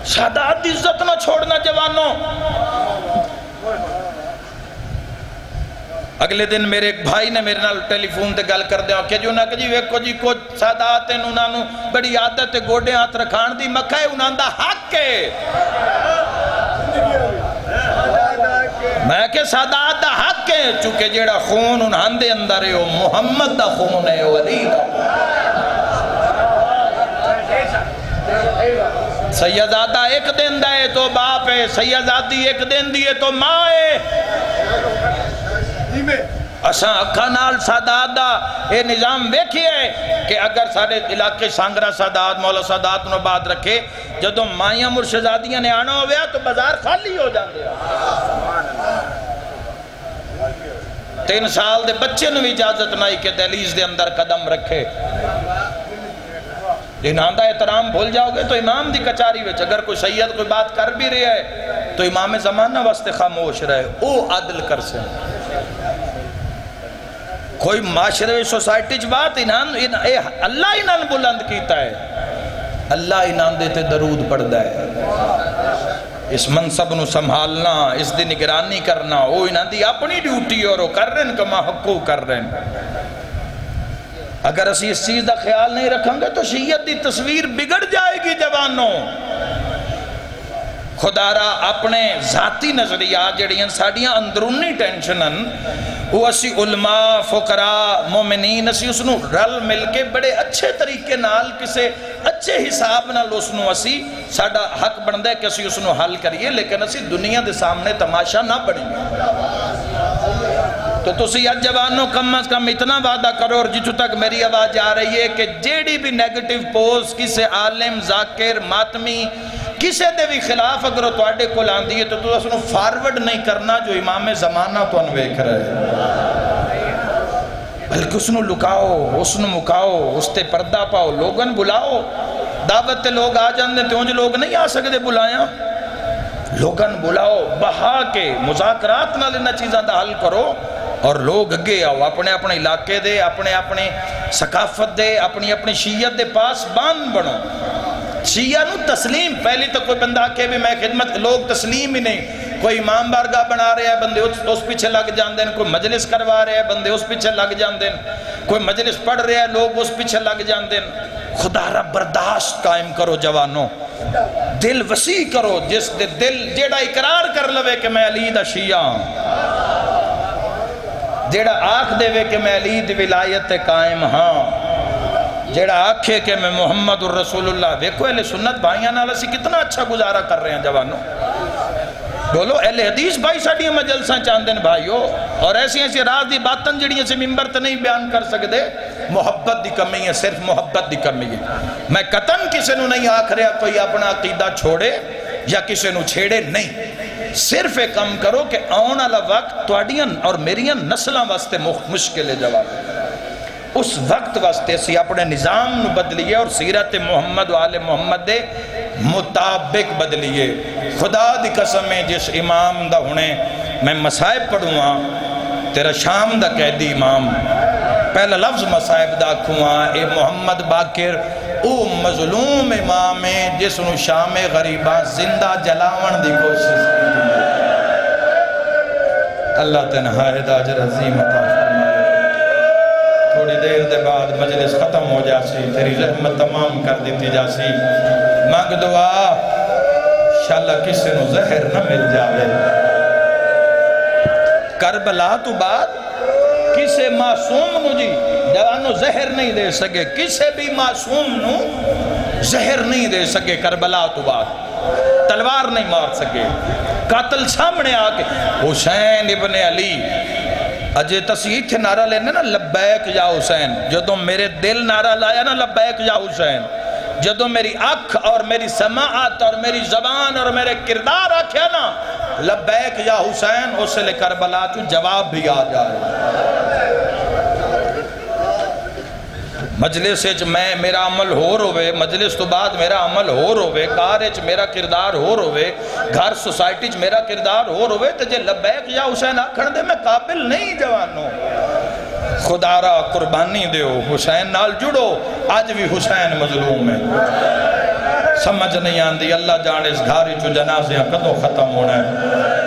سادات دی عزت نہ چھوڑنا جوانوں اگلے دن میرے ایک بھائی نے میرے نال ٹیلی فون تے گل کر دیا کہ جو نہ کہ جی ویکو جی کو سادات ہیں انہاں نو بڑی عادت ہے گوڑے ہاتھ رکھان دی مکہ ہے انہاں دا حق ہے میں کہ سادات دا حق ہے چونکہ جیڑا خون انہاں دے اندر ہے وہ محمد دا خون ہے ولی دا سیدادہ ایک دن دائے تو باپ ہے سیدادی ایک دن دیئے تو ماں ہے اساں اکھا نال سادادہ اے نظام بیکھئے کہ اگر سارے علاقے سانگرہ سادات مولا سادات انہوں بعد رکھے جدو مائیاں مرشدادیاں نے آنا ہویا تو بازار خالی ہو جاندے 3 سال دے بچے نو اجازت نہیں کہ دہلیز دے اندر قدم رکھے انہاں دا احترام بھول جاؤ گے تو امام دی کچاری وچ اگر کوئی سید کوئی بات کر بھی رہے ہے تو امام زمانہ واسطے خاموش رہے او عدل کر سے کوئی معاشرے سوسائٹی بات اللہ انہاں بلند کیتا ہے اللہ انہاں دیتے درود پڑھدا ہے اس منصب نو سنبھالنا اس دی نگرانی کرنا وہ انہاں دی اپنی ڈیوٹی اور وہ کر رہے ہیں کما حقوق کر رہے ہیں اگر اسی اس چیز دا خیال نہیں رکھیں گے تو شیعت دی تصویر بگڑ جائے گی جوانوں خدا را اپنے ذاتی نظریات جڑیاں ساڑیاں اندرونی ٹینشنن وہ اسی علماء فقراء مومنین اسی اس نو رل مل کے بڑے اچھے طریقے نال کسے اچھے حساب نال اس نو اسی ساڑا حق بندے کہ اسی اس نو حل کریے لیکن اسی دنیا دے سامنے تماشا نہ بڑھیں گے تو تسی آج جوانوں کم از کم اتنا وعدہ کرو اور جتو تک میری آواز جا رہی ہے کہ جیڑی بھی نیگیٹیو پوز کسے عالم ذاکر ماتمی کسے دے بھی خلاف اگر تو آڈے کو لاندی ہے تو اس نے فارورڈ نہیں کرنا جو امام زمانہ تو انویک رہے بلکہ اس نے لکاؤ اس نے مکاؤ اس تے پردہ پاؤ لوگن بلاؤ دعوت تے لوگ آ جاندے تیوں جو لوگ نہیں آ سکتے بلائیں لوگن بلاؤ بہا کے مذاکرات نہ لینا چیزاں دا حل کرو اور لوگ اگے آؤ اپنے اپنے علاقے دے اپنے اپنے ثقافت دے اپنی اپنی شیعت دے پاس بان بنو شیعہ نو تسلیم پہلی تو کوئی بندہ کہ بھی میں خدمت لوگ تسلیم ہی نہیں کوئی امام بارگاہ بنا رہے ہیں بندے اس پیچھے لگ جاندے ہیں کوئی مجلس کروا رہے ہیں بندے اس پیچھے لگ جاندے ہیں کوئی مجلس پڑھ رہے ہیں لوگ اس پیچھے لگ جاندے ہیں خدا رب برداشت قائم کرو جوانوں دل وسیع کرو جس دے دل جیڑا اقرار کر لوے کہ میں علی دا شیعہ جیڑا آنکھ دے وے کہ میں علی دی ولایت قائم ہاں جیڑا آنکھے کہ میں محمد الرسول اللہ ویکو اہل سنت بھائیاں نال اسی کتنا اچھا گزارا کر رہے ہیں جوانوں بولو اہل حدیث بھائی ساڑی مجلساں چاندن بھائیو اور ایسی ایسی راز دی باتن جڑی سے ممبر تے نہیں بیان کر سکتے محبت دی کمی ہے صرف محبت دی کمی ہے میں قطن کسی نو نہیں آکھ رہا کوئی اپنا عقیدہ چھوڑے یا کسی نو چھیڑے نہیں صرف ایک کم کرو کہ آن والا وقت تواڈیاں اور میریاں نسلاں واسطے مشکل ہے جواب اس وقت واسطے اسی اپنے نظام نو بدلیے اور سیرت محمد و آل محمد دے مطابق بدلیے خدا دی قسم ہے جس امام دا ہونے میں مسائب پڑھوں تیرا شام دا قیدی امام پہلا لفظ مسائب دا کھواں اے محمد باقر او مظلوم امام ہے جس نو شام غریباں زندہ جلاون دی کوشش کی اللہ تنہائے اجر عظیم عطا فرمائے تھوڑی دیر دے بعد مجلس ختم ہو جاسی تیری رحمت تمام کر دیتی جاسی مانگ دعا انشاءاللہ کسی نو زہر نہ مل جاوے کربلا تو بعد کسے معصوم نو جی جوانو زہر نہیں دے سکے کسے بھی معصوم نو زہر نہیں دے سکے کربلا تو بعد تلوار نہیں مار سکے قاتل سامنے آکے حسین ابن علی اجے تسی تھے نعرہ لینے نا لبیک یا حسین جدو میرے دل نعرہ لایا نا لبیک یا حسین جدو میری اکھ اور میری سماعت اور میری زبان اور میرے کردار آکھیا نا لبیک یا حسین اسے لے کربلا تو جواب بھی آ جائے مجلس اچ میں میرا عمل ہو روے مجلس تو بعد میرا عمل ہو روے کار اچ میرا کردار ہو روے گھر سوسائٹی اچ میرا کردار ہو روے تو جے لبیک یا حسین آکھن دے میں قابل نہیں جوانوں خدا را قربانی دیو حسین نال جڑو آج بھی حسین مظلوم ہے سمجھ نہیں آندی اللہ جانے اس گھاری چو جنازیاں کدو ختم ہونا ہے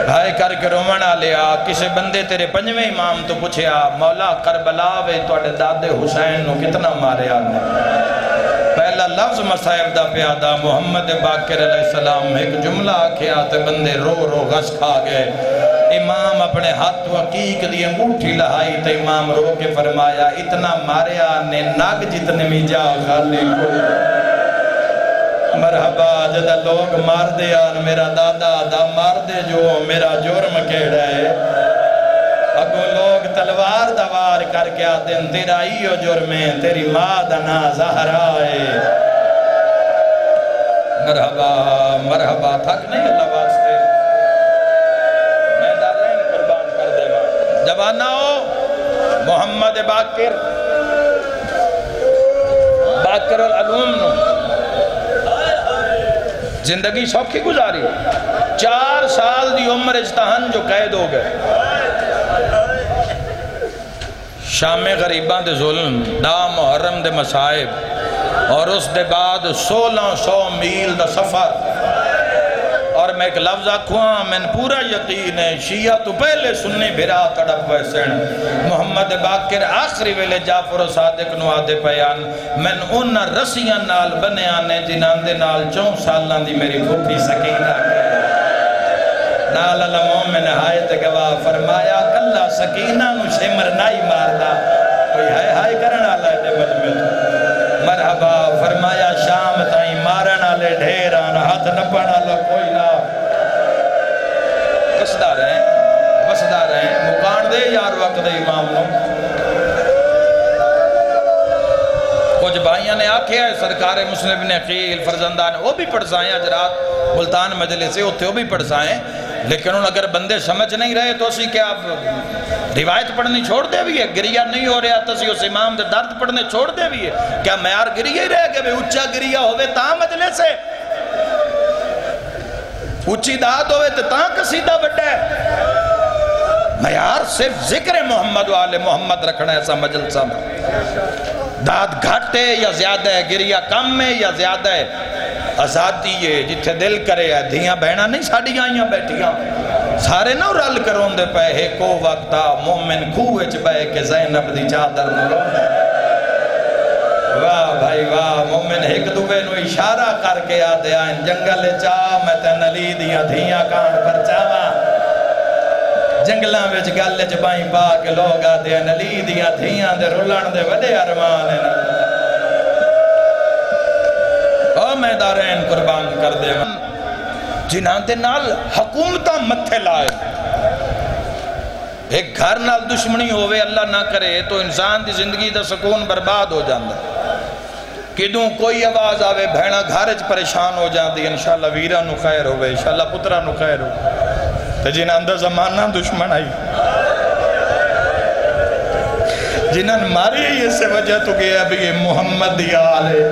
بھائی کر کے رومنا لیا کسی بندے تیرے پنجویں امام تو پوچھے مولا کربلا وے توڑے دادے حسین نو کتنا مارے آنے پہلا لفظ مسائب دا پیادا محمد باقر علیہ السلام ایک جملہ آکھیا تے بندے رو رو غش کھا گئے امام اپنے ہاتھ وقیق دیئے انگوٹھی لہائی تے امام رو کے فرمایا اتنا مارے آنے ناگ جتنے میں جا خالی کو مرحبا جدہ لوگ مار دے آن میرا دادا دا مار دے جو میرا جرم کیڑا ہے اگو لوگ تلوار دوار کر کے آدن تیرا ایو جرمیں تیری ماں دنا زہرا ہے مرحبا مرحبا تھک نہیں اللہ واسطے میں دارین قربان کر دے گا جوانا ہو محمد باقر باقر العلوم نو زندگی سوکھی گزاری 4 سال دی عمر اجتہن جو قید ہو گئے شام غریبان دے ظلم دا محرم دے مسائب اور اس دے بعد 1600 میل دا سفر اور میں ایک لفظ آکھواں میں پورا یقین ہے شیعہ تو پہلے سننے بھرا تڑپ ویسن محمد باقر آخری ویلے جعفر و صادق نو آدھے پیان میں ان رسیاں نال بنے آنے جنان دے نال 4 سالان دی میری بھوپی سکینہ نال مومن آیت گواہ فرمایا کلا سکینہ نو شمر نائی ماردا کوئی ہائے کرنا لائے دے مجمد مرحبا فرمایا شام تائیں مارنا لے ڈھیران ہاتھ نپنا لے کوئی نہ بسدہ رہیں مکان دے یار وقت دے امام نو کچھ بھائیاں نے آکھے ہے سرکار مسلم بن عقیل فرزندان وہ بھی پڑھسائیں اجرات ملتان مجلس سے ہوتے وہ بھی پڑھسائیں لیکن ان اگر بندے سمجھ نہیں رہے تو اسی کہ آپ روایت پڑھنی چھوڑ دے بھی ہے گریہ نہیں ہو رہا تسی اس امام دے درد پڑھنے چھوڑ دے بھی ہے کیا معیار گریہ ہی رہے کہ بھئی اچھا گریہ ہوئے تاں مجلس ہے اچھی داد ہوئے تو تاں قصیدہ بڑھا ہے معیار صرف ذکر محمد و آل محمد رکھنا ایسا مجلسہ میں داد گھٹ ہے یا زیادہ ہے گریہ کم ہے یا زیادہ ہے آزادی ہے جتھے دل کرے ہے دھیاں بہنہ نہیں ساڑی آئیاں بیٹھیاں سارے نہ رل کروں دے پہ ایک کو وقتا مومن کوہ چ بے کے زینب دی چادر نو واہ بھائی واہ مومن ایک دوے نو اشارہ کر کے آدھے آئیں جنگل چاہ میں تے نلی دیاں دھیاں کان پر چاہاں جنگلاں وچ گل چ بائیں پا کے لوگ آدھے نلی دیاں دھیاں دے رولن دے وڈے ارمان ہیں او میدارین قربان کر دے جنہاں دے نال حکومتہ متھے لائے ایک گھر نال دشمنی ہوئے اللہ نہ کرے تو انسان دی زندگی دا سکون برباد ہو جاندہ کدوں کوئی آواز آوے بھیڑا گھارج پریشان ہو جاندی انشاءاللہ ویرہ نو خیر ہوئے انشاءاللہ پترہ نو خیر ہوئے تو جنہاں اندر زمانہ دشمن آئی جنہاں ماری یہ سے وجہ تو گیا بھی یہ محمد دی آلے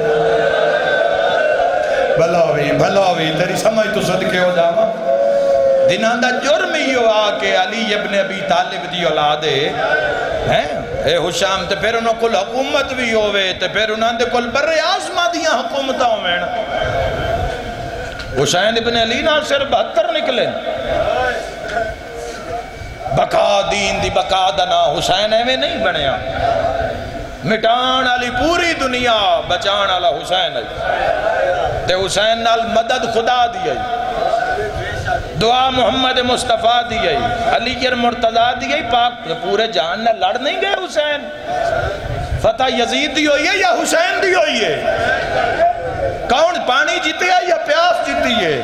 بھلاوی تیری سمجھ تو صدقے ہو جاما جنہاں دا جرم ہی ہو آکے علی ابن ابی طالب دی اولادے اے حشام تے پھر انہوں کل حکومت بھی ہوئے تے پھر انہوں دے کل بر آزمہ دیاں حکومتہ ہوئے حسین ابن علی نا صرف 72 نکلے بقا دین دی بقا دنا حسین ایویں نہیں بنیا مٹان علی پوری دنیا بچان علی حسین آئی تے حسین نال مدد خدا دی آئی دعا محمد مصطفیٰ دی آئی علی مرتضیٰ دی آئی پاک پورے جہان نہ لڑ نہیں گئے حسین فتح یزید دی ہوئی ہے یا حسین دی ہوئی ہے کون پانی جیتے ہے یا پیاس جیتی ہے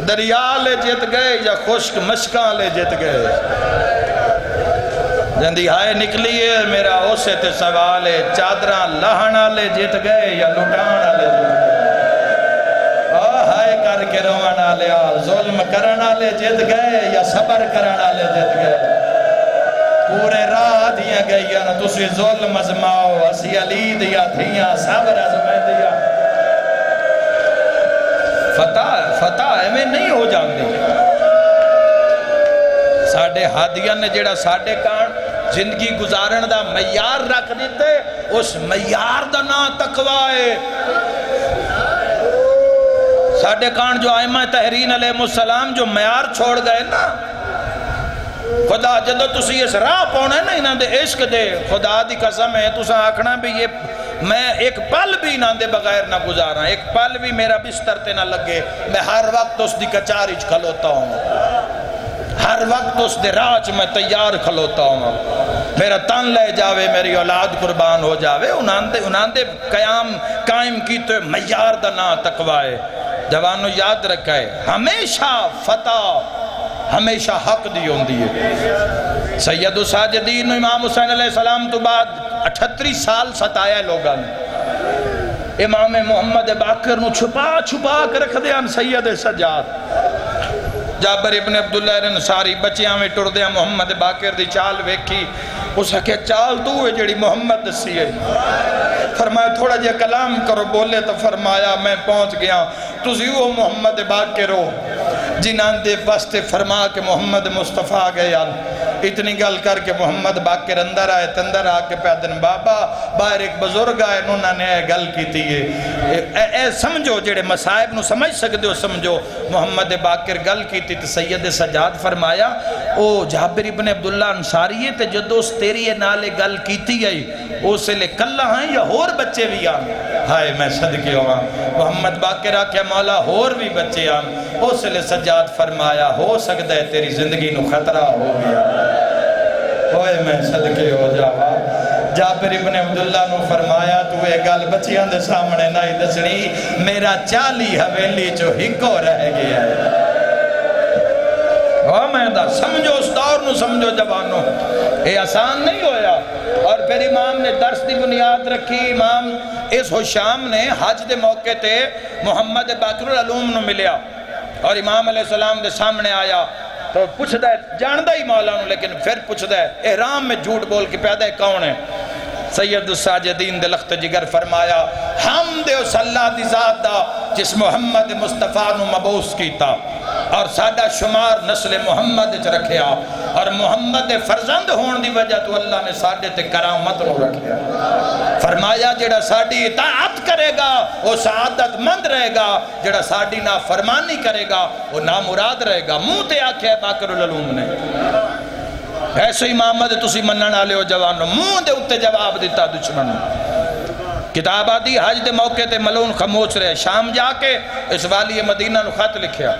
دریا لے جیت گئے یا خشک مشکاں لے جیت گئے جندی ہائے نکلی ہے میرا اسے تے سوال ہے چادران لہنا لے جیت گئے یا لٹانا لے جیت گئے ہائے کر کے روانا لیا ظلم کرنا لے جیت گئے یا صبر کرنا لے جیت گئے پورے راہ دیا گئی یا تسی ظلم ازماؤ اسی علی دیا دھیاں صبر ازمائے دیا فتح میں نہیں ہو جاندی ساڑھے ہادیاں نے جیڑا ساڑھے کان زندگی گزارن دا معیار رکھ دیتے اس معیار دا نا تقوی ساڑھے کان جو آئمہ تحرین علیہ السلام جو معیار چھوڑ گئے نا خدا جدو تسی اس راہ پونا ہے نا انہاں دے عشق دے خدا دی قسم ہے تسا آکھنا بھی یہ میں ایک پل بھی انہاں دے بغیر نہ گزارا ایک پل بھی میرا بستر تے نہ لگے میں ہر وقت اس دی کچاری کھلوتا ہوں ہر وقت اس دے راج میں تیار کھلوتا ہوں میرا تن لے جاوے میری اولاد قربان ہو جاوے انہاں دے قائم کی تو معیار دا نا تقوی جوانو یاد رکھا ہے ہمیشہ فتح ہمیشہ حق دی ہوندی ہے سید الساجدین امام حسین علیہ السلام تو بعد 38 سال ستایا لوگاں نے امام محمد باقر نو چھپا کر رکھ دیا سید سجاد جابر ابن عبداللہ انصاری بچیاں میں ٹر دیا محمد باقر دی چال ویکھی اس کہ چال تو ہے جڑی محمد دسی ہے فرمایا تھوڑا جا کلام کرو بولے تو فرمایا میں پہنچ گیا تُسی وہ محمد باقر ہو جنہاں دے واسطے فرما کے محمد مصطفیٰ گیا اتنی گل کر کے محمد باقر اندر آئے تندر آ کے پیدن بابا باہر ایک بزرگ آئے انہوں نے گل کی تھی اے سمجھو جڑے مسائب نو سمجھ سکتے ہو سمجھو محمد باقر گل کی تھی سید سجاد فرمایا او جابر ابن عبداللہ انصاری ہے تے جدوس تیری نالے گل کی تھی آئی اسے لے کلہ ہیں یا ہور بچے بھی آن ہائے میں صدقے ہوا محمد باقر آکھیا مولا ہور بھی بچے آن اسے لے سجاد فرمایا ہو سکتا ہے تیری زندگی نو خطرہ ہو گیا ہوئے میں صدقے ہو جاوا جابر ابن عبداللہ نو فرمایا تو اے گل بچیاں دے سامنے نہیں دسنی میرا 40 حویلی جو ہکو رہ گیا ہے میں دا سمجھو اس دور نو سمجھو جوانو اے آسان نہیں ہویا اور پھر امام نے درس دی بنیاد رکھی امام اس حشام نے حج دے موقع تے محمد باقر العلوم نو ملیا اور امام علیہ السلام دے سامنے آیا تو پوچھتا ہے جاندہ ہی مولا نو لیکن پھر پوچھتا ہے احرام میں جھوٹ بول کے پیدا ہے کون ہے سید الساجدین دے لخت جگر فرمایا حمد اس اللہ دی ذات دا جس محمد مصطفیٰ نو مبعوث کیتا اور ساڈا شمار نسل محمد وچ رکھیا اور محمد دے فرزند ہون دی وجہ تو اللہ نے ساڈے تے کرامت نو رکھیا فرمایا جڑا ساڈی اطاعت کرے گا وہ سعادت مند رہے گا جڑا ساڈی نافرمانی کرے گا وہ نامراد رہے گا منہ تے آکھیا باقر العلوم نے ایسے ہی محمد تسی منن والے ہو جوانو منہ دے اتے جواب دیتا دشمن کتاب آدھی حج دے موقع تے ملون خاموش رہے شام جا کے اس والی مدینہ نو خط لکھیا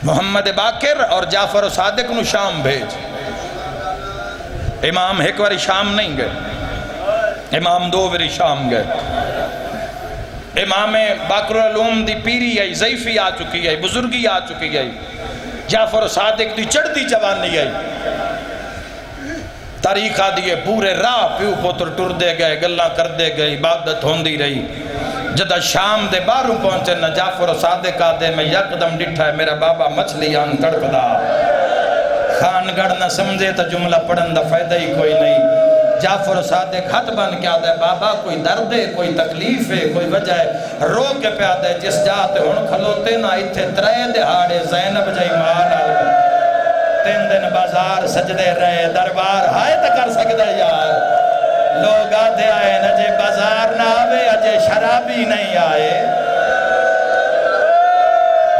محمد باقر اور جعفر و صادق نو شام بھیج امام ایک واری شام نہیں گئے امام دو واری شام گئے امام باقر العلوم دی پیری آئی ضعیفی آ چکی آئی بزرگی آ چکی آئی جعفر و صادق دی چڑھ دی جوانی آئی تاریخہ دیئے پورے راہ پیو پوتر ٹر دے گئے گلہ کر دے گئے عبادت ہوندی رہی جدہ شام دے باروں پہنچے نہ جعفر و صادق آدھے میں یکدم ڈٹھا ہے میرا بابا مچھلی آن تڑپ دا خان گڑھ نہ سمجھے تا جملہ پڑھن دا فائدہ ہی کوئی نہیں جعفر و صادق ہاتھ بن کے آدھے بابا کوئی درد ہے کوئی تکلیف ہے کوئی وجہ ہے رو کے پہ آدھے جس جاتے ہون کھلوتے نہ اتھے ترے دہاڑے زینب جائی مان آلے تین دن بازار سجدے رہے دربار ہائے تا کر سکتے یار لوگ آدھے آئے نجے بازار نہ آوے اجے شرابی نہیں آئے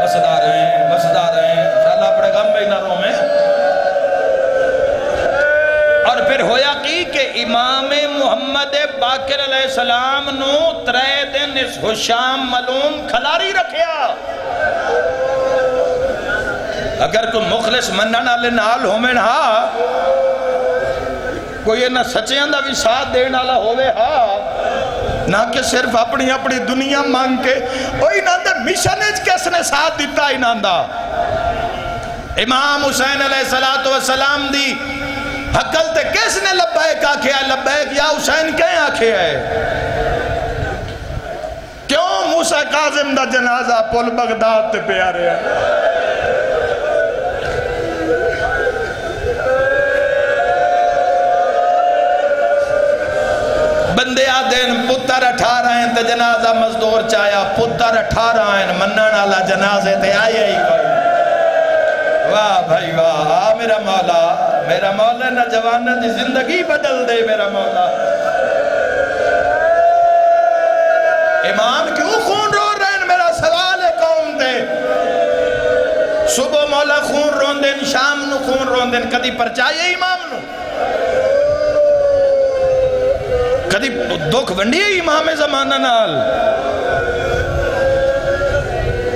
بسدار ہیں انشاءاللہ اپنے غم میں نہ رو میں اور پھر ہویا کی کہ امام محمد باقر علیہ السلام نو ترے دن اس حشام ملوم کھلاری رکھیا اگر کوئی مخلص منن والے نال ہومن ہا کوئی نہ سچیاں دا بھی ساتھ دین والا ہوئے ہا نہ کہ صرف اپنی اپنی دنیا مانگ کے اوہی نہ دا مشن اچ کس نے ساتھ دیتا ہی نہ دا امام حسین علیہ السلام دی حقل تے کس نے لبیک آکھے ہے لبیک یا حسین کہیں آکھے ہے کیوں موسیٰ کاظم دا جنازہ پل بغداد تے پیارے ہیں بندے آدھین پتر 18 ہیں تے جنازہ مزدور چایا پتر 18 ہیں منن والا جنازے تے آئے ہی کوئی واہ بھائی واہ میرا مولا نہ جوانہ دی زندگی بدل دے میرا مولا امام کیوں خون رو رہے ہیں میرا سوال ہے قوم دے صبح مولا خون رون دیں شام نو خون رون دیں کدی پرچائے امام نو کدی دکھ ونڈی ہے امام زمانہ نال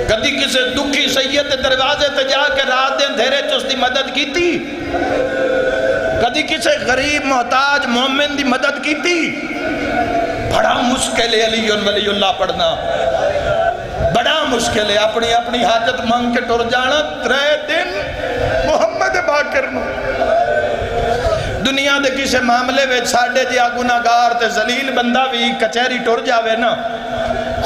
کدی کسے دکھی سید دروازے تے جا کے رات دن دھیرے چس دی مدد کی تھی کدی کسے غریب محتاج مومن دی مدد کی تھی بڑا مشکل ہے علی ولی اللہ پڑھنا بڑا مشکل ہے اپنی حاجت مانگ کے ٹر جانا 3 دن محمد باقر نو دنیا دے کسے معاملے وچ ساڈے جیا گناہگار تے ذلیل بندہ بھی کچہری ٹر جاوے نا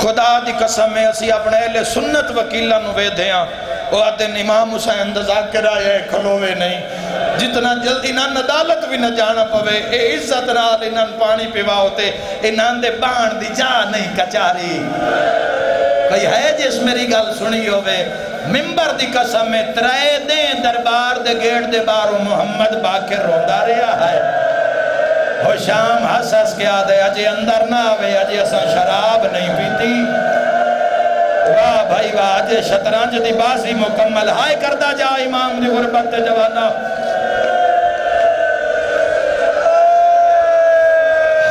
خدا دی قسم ہے اسی اپنے اہل سنت وکیلہ نو ویدھے ہیں وہ آدھن امام حسین دا ذاکر آئے کھلوے نہیں جتنا جلدی نہ عدالت بھی نہ جانا پوے اے عزت رال انہاں پانی پیوا ہوتے انہاں دے بان دی جا نہیں کچاری کوئی ہے جس میری گل سنی ہوئے ممبر دی قسم میں 3 دن دربار دے گیٹ دے بارو محمد باقر روندہ رہا ہے وہ شام حسس کیا دے اجے اندر نہ آوے اجے اسا شراب نہیں پیتی واہ بھائی واہ اجے شطرنج دی بازی مکمل ہائے کردہ جا امام دی غربت جوانہ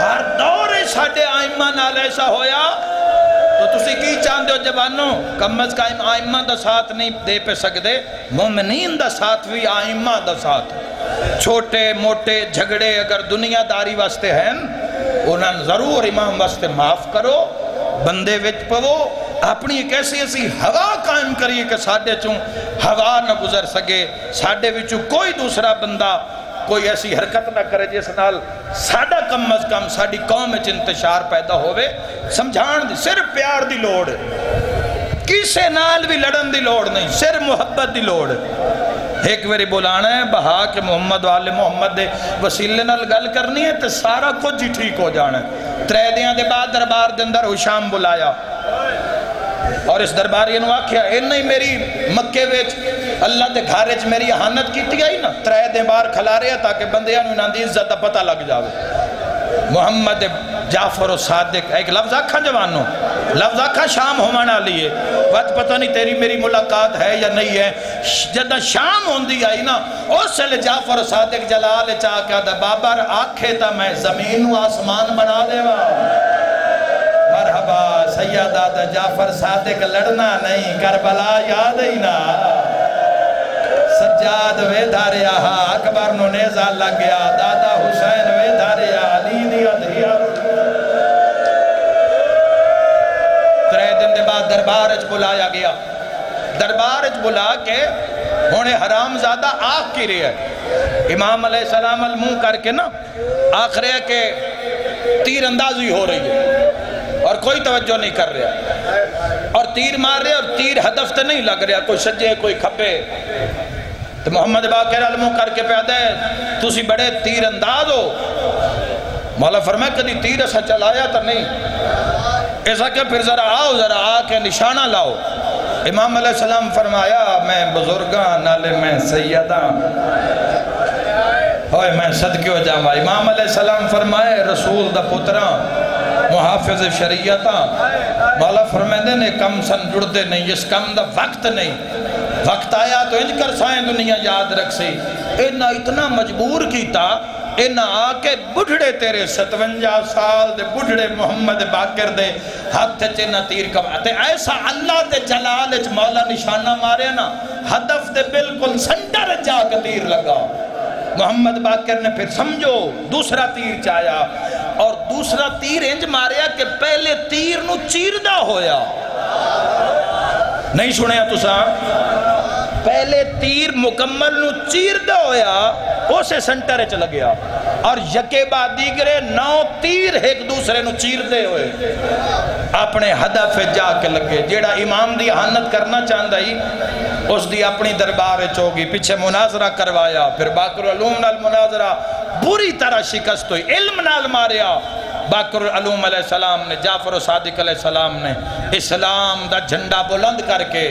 ہر دور ساڑھے آئمہ نال ایسا ہویا تو تسی کی چاندے ہو جوانوں کم از کم آئمہ دا ساتھ نہیں دے پہ سکتے مومنین دا ساتھ بھی آئمہ دا ساتھ چھوٹے موٹے جھگڑے اگر دنیا داری واسطے ہیں انہاں ضرور امام واسطے معاف کرو بندے وچ پو اپنی ایک ایسی ہوا قائم کریے کہ ساڑھے چون ہوا نہ گزر سکے ساڑھے وچوں کوئی دوسرا بندہ کوئی ایسی حرکت نہ کرے جس نال ساڑھا کم از کم ساڑھی قوم میں انتشار پیدا ہوئے سمجھان دی صرف پیار دی لوڑ کسے نال بھی لڑن دی لوڑ نہیں صرف محبت دی لوڑ ایک ویری بلانا ہے بہا کہ محمد والے محمد دے وسیلے نال گل کرنی ہے تو سارا کچھ ہی ٹھیک ہو جانا ہے۔ 3 دیاں دے بعد دربار دے اندر حشام بلایا اور اس درباری نے آکھیا انہیں میری مکے ویچ اللہ دے گھر وچ میری احانت کیتی آئی نا 3 دن بار کھلا رہے تاکہ بندیاں نوں انہاں دی عزت دا پتہ لگ جاوے۔ محمد جعفر و صادق ایک لفظ آکھاں جوانوں لفظ آکھاں شام ہومانا لیے وقت پتہ نہیں تیری میری ملاقات ہے یا نہیں ہے جدہ شام ہوندی آئی نا اس لئے جعفر و صادق جلال چاہ کہا دا بابر آکھے تا میں زمین و آسمان بنا دے وا مرحبا سیدہ دا جعفر صادق لڑنا نہیں کربلا یاد ہی نا سجاد وے دھاریا اکبر نو نیزہ لگ گیا دادا حسین وے دھاریا علی دیا دھیا 3 دن دے بعد دربارج بلایا گیا دربارج بلا کے ہونے حرام زادہ آگ کی رہے ہے امام علیہ السلام المون کر کے نا آخر ہے کہ تیر اندازی ہو رہی ہے اور کوئی توجہ نہیں کر رہا اور تیر مار رہے اور تیر ہدف تے نہیں لگ رہا کوئی سجے کوئی کھپے تو محمد باقر علموں کر کے پیدا ہے تُسی بڑے تیر انداز ہو مولا فرمائے کدی تیر ایسا چلایا تا نہیں ایسا کہ پھر ذرا آؤ ذرا آ کے نشانہ لاؤ امام علیہ السلام فرمایا میں بزرگاں نالے میں سیداں ہوئے میں صدقے ہو جاؤں امام علیہ السلام فرمائے رسول دا پتراں محافظ شریعتاں مولا فرمائے دینے کم سن جڑتے نہیں اس کم دا وقت نہیں وقت آیا تو انج کر سائیں دنیا یاد رکھ سی انہا اتنا مجبور کیتا انہا آکے بڑھڑے تیرے 57 سال دے بڑھڑے محمد باقر دے ہاتھ چینہ تیر کبھاتے ایسا اللہ دے جلالج مولا نشانہ مارے نا ہدف دے بالکل سنٹر جا کے تیر لگا محمد باقر نے پھر سمجھو دوسرا تیر چاہیا اور دوسرا تیر انج ماریا کہ پہلے تیر نو چیردہ ہویا نہیں سنے تو ساں پہلے تیر مکمل نو چیردہ ہویا اسے سنٹر چل گیا اور یکے بعد دیگرے 9 تیر ایک دوسرے نو چیردے ہوئے اپنے ہدف جا کے لگے جیڑا امام دی احانت کرنا چاہندہ ہی اس دی اپنی دربار چوگی پیچھے مناظرہ کروایا پھر باقر العلوم نال مناظرہ بری طرح شکست ہوئی علم نال ماریا باقر العلوم علیہ السلام نے جعفر و صادق علیہ السلام نے اسلام دا جھنڈا بلند کر کے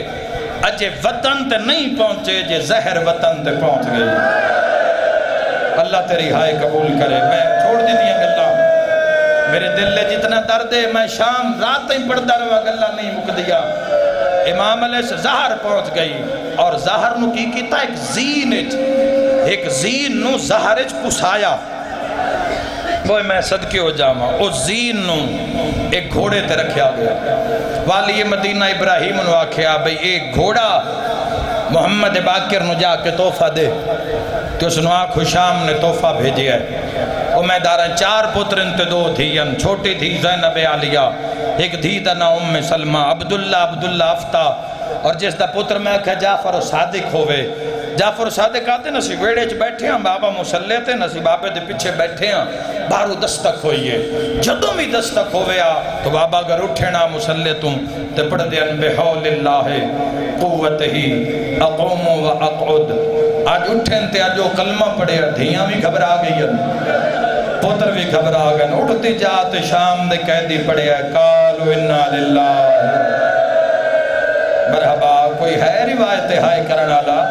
اجے وطن تے نہیں پہنچے جے زہر وطن تے پہنچ گئی اللہ تیری ہائے قبول کرے میں چھوڑ دی دیا گلہ میرے دل لے جتنا درد ہے میں شام رات ہی پڑھتا رہا گلہ نہیں مک دیا امام علیہ سے زہر پہنچ گئی اور زہر نو کی کیتا ایک زین نو زہرج پسایا وہ میں صدقے ہو جاما اس زین نو ایک گھوڑے تے رکھیا گیا والی مدینہ ابراہیم نو آکھیا بھئی ایک گھوڑا محمد باقر نو جا کے تحفہ دے تو اس نو آنکھ حشام نے تحفہ بھیجی ہے وہ میں دارا 4 پتر انتے 2 تھین چھوٹی تھی زینب عالیہ ایک دھی دا نا ام سلمہ عبداللہ افتہ اور جس دا پتر میں کہا جعفر و صادق ہوئے جعفر و صادق آتے نسی ویڑے چ بیٹھے ہیں بابا مسلح تے نسی بابے دے پیچھے بیٹھے ہیں بارو دستک ہوئیے جدوں بھی دستک ہوئے تو بابا اگر اٹھنا مسلح تم تے پڑھ دین بحول اللہ قوت ہی اقوم و اقعد آج اٹھن تے آجو کلمہ پڑھے دھیاں بھی گھبرا گئی پتر بھی گھبرا گئے اٹھتی جات شام دے قیدی پڑھے قالو انا للہ مرحبا کوئی ہے روایت ہائے کرنا اللہ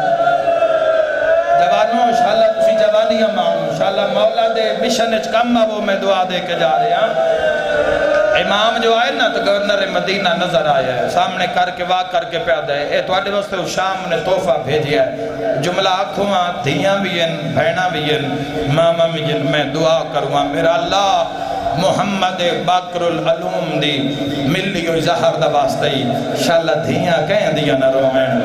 جوانوں انشاءاللہ تسی جوانیاں مانو انشاءاللہ مولا دے مشن اچ کم وہ میں دعا دے کے جا رہے ہیں امام جو آئے نا تو گورنر مدینہ نظر آیا ہے سامنے کر کے واق کر کے پیادہ ہے اے تو آٹے واسطے شام نے تحفہ بھیجیا ہے جملہ آنکھوں دھیاں بھی ہیں بھینہ بھی ہیں ماما بھی ہیں میں دعا کروں میرا اللہ محمد باقر العلوم دی ملی ہوئی زہر دا واسطہ ہی انشاءاللہ دھیاں کہیں دیا نہ رومین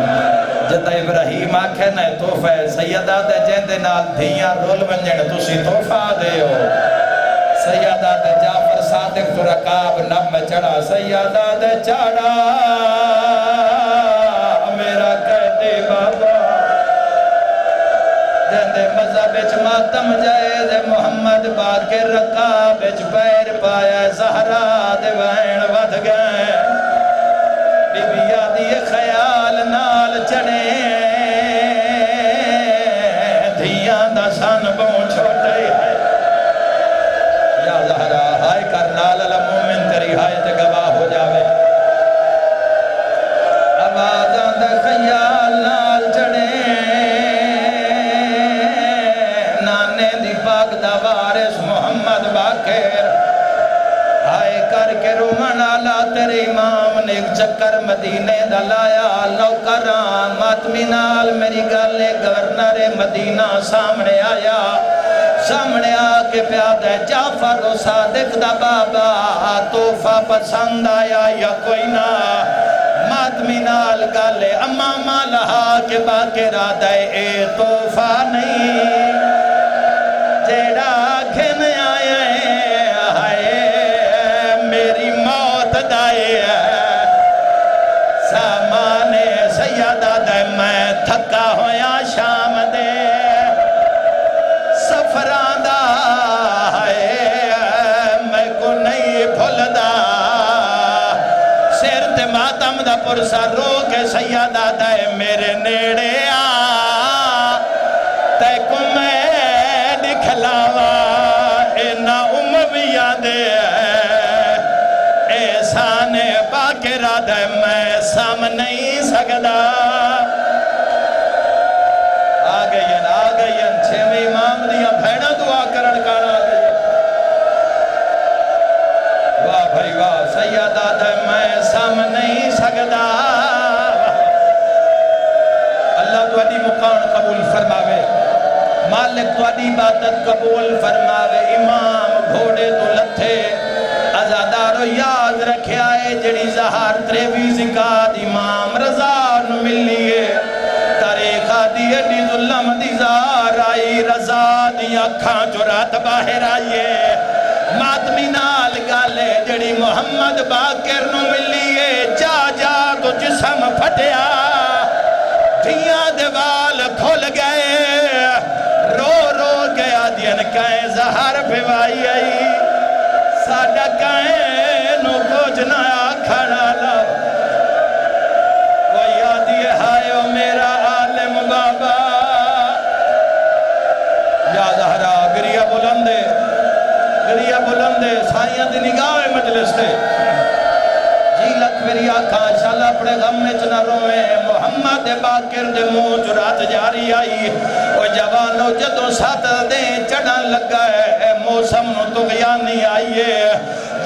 جتا ابراہیم آکھے نہ تحفہ سیدہ دے جیندے نال دھیاں رول بنجن تسی تحفہ دے ہو سیدہ دے جعفر صادق تو رکاب نب میں چڑھا سیدہ دے چڑھا میرا قیدی بابا جیندے مذہب اچ ماتم جائے دے محمد باقر رکاب اچ پیر پایا زہرا دے وین ود گئے بی بی آدھی خیال نال چڑھے میری حایت گواہ ہو جاوے آوازاں دا خیال نال چڑھے نانے دی پاک دا وارث محمد باقر آئے کر کے رومن آلا تیرے امام نے ایک چکر مدینے دا لایا نوکران ماتمی نال میری گالے گورنر مدینہ سامنے آیا سامنے آکے پیاد ہے جعفر و صادق دا بابا توفہ پسند آیا یا کوئی نہ ماتمی نال گالے امامہ لہا کے باقر آدھے اے توفہ نہیں جیڑا کھن آئے میری موت دائے سامان سیدہ دے میں تھکا ہویا شام دے سفران دا میں کو نہیں بھول دا سیر تے ماتم دا پرسا رو کے سیدہ دے میرے نیڑے آ تے کو میں دکھلاوا اینا امویہ دے احسان باقر دے میں سام نہیں سکدا آگئین چھویں امام دیا بھیڑا دعا کرن کانا آگئین واہ بھائی واہ سیدہ دے میں سام نہیں سکدا اللہ تو ادھی مقام قبول فرماوے مالک تو ادھی عبادت قبول فرماوے امام گھوڑے تو لتھے ازادارو یاد رکھے آئے جڑی زہار تریوی زکاة امام رضا نو ملیے تاریخہ دیئے دی ظلم دی زار آئی رضا دی اکھاں جرات باہر آئیے ماتمی نال گالے جڑی محمد باقر نو ملیے جا جا تو جسم پھٹیا دھیاں دیوال کھول گئے رو رو گیا دین کہیں زہار پھوائی آئی ساڑھا کہیں نو کچھ نیا کھڑا لو وہ یادی ہائے او میرا عالم بابا یا زہرا گریہ بلندے سائیاں دی نگاہ مجلس دے جی لکھ میری آنکھاں شالا اپنے غم میں چنا روئے محمد باقر دے منہ جرات جاری آئی وہ جوانو جدو ساتھ دیں چڑھن لگا ہے موسم نو تو غیانی آئیے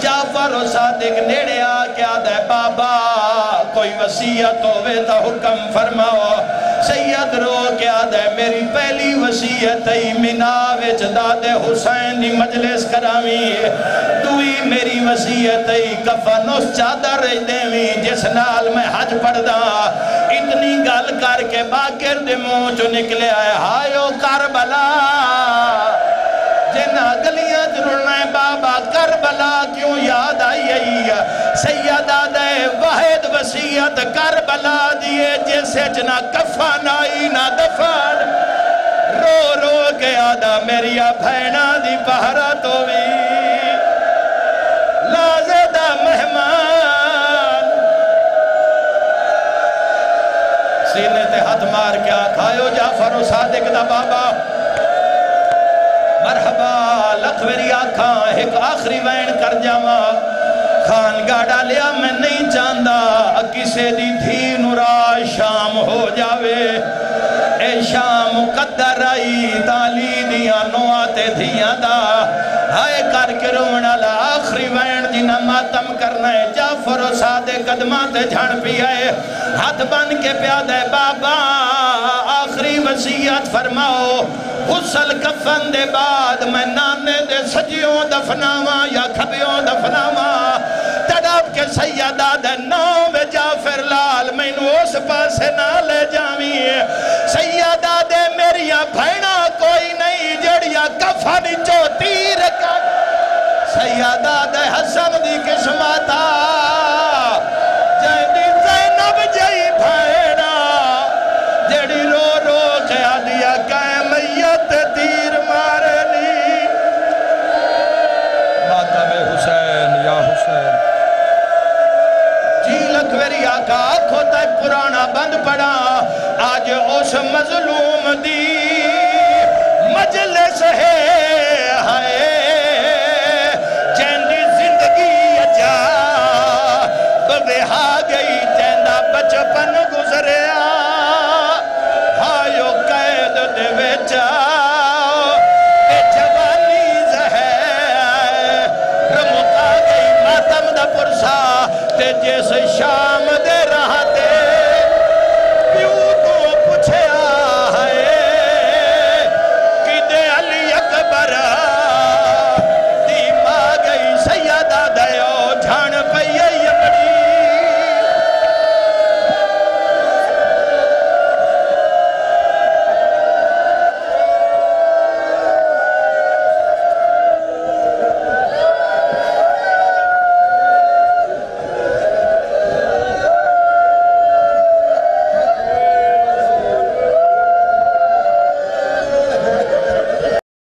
جعفر و صادق نیڑے آکے آدھے بابا کوئی وسیعت ہوئے تا حکم فرماؤ سید رو کے آدھے میری پہلی وسیعت ای مناوے جداد حسین دی مجلس کرامی دوئی میری وسیعت ای کفنوس چادر دیوی جس نال میں حج پڑھ دا اتنی گل کر کے باقر دے منہ جو نکلے آئے ہائیو کربلا جنہ گلیاں جرڑنا ہے بابا کربلا کیوں یاد آئی سیدہ دے واحد وسیعت کربلا دیئے جیسے جنہ کفن آئی نہ دفن رو رو کے آدھا میری بھینا دی بہرات ہوئی لازدہ مہمان سینے تے ہاتھ مار کے آکھائیو جعفر و صادق دا بابا مرحبا لکھ میری آنکھاں ایک آخری وین کر جاما خان گاڑا لیا میں نہیں چاندہ کسے دی تھی نورا شام ہو جاوے اے شام مقدر آئی تالی دیا نواتے دھیاں دا ہائے کر کے رونا لا آخری وین جنہ ماتم کرنا ہے جعفر و صادق قدمات جھڑ پی آئے ہاتھ بن کے پیادہ بابا آخری وسیعت فرماؤ غسل کفن دے بعد میں نانے دے سجیوں دفناوا یا کھبیوں دفناوا تڑپ کے سیدہ دے نام جعفر لال میں اس پاسے نہ لے جامی سیدہ دے میری بھینا کوئی نہیں جڑیا کفن چو تیر کر سیدہ دے حسن دی قسمتا جیدی زینب جئی بھینا جڑی رو رو کیا دیا کہیں میت تیر مارے لی ماتم حسین یا حسین جی لکھ میری آقا آنکھوں تک پرانا بند پڑا آج اس مظلوم دی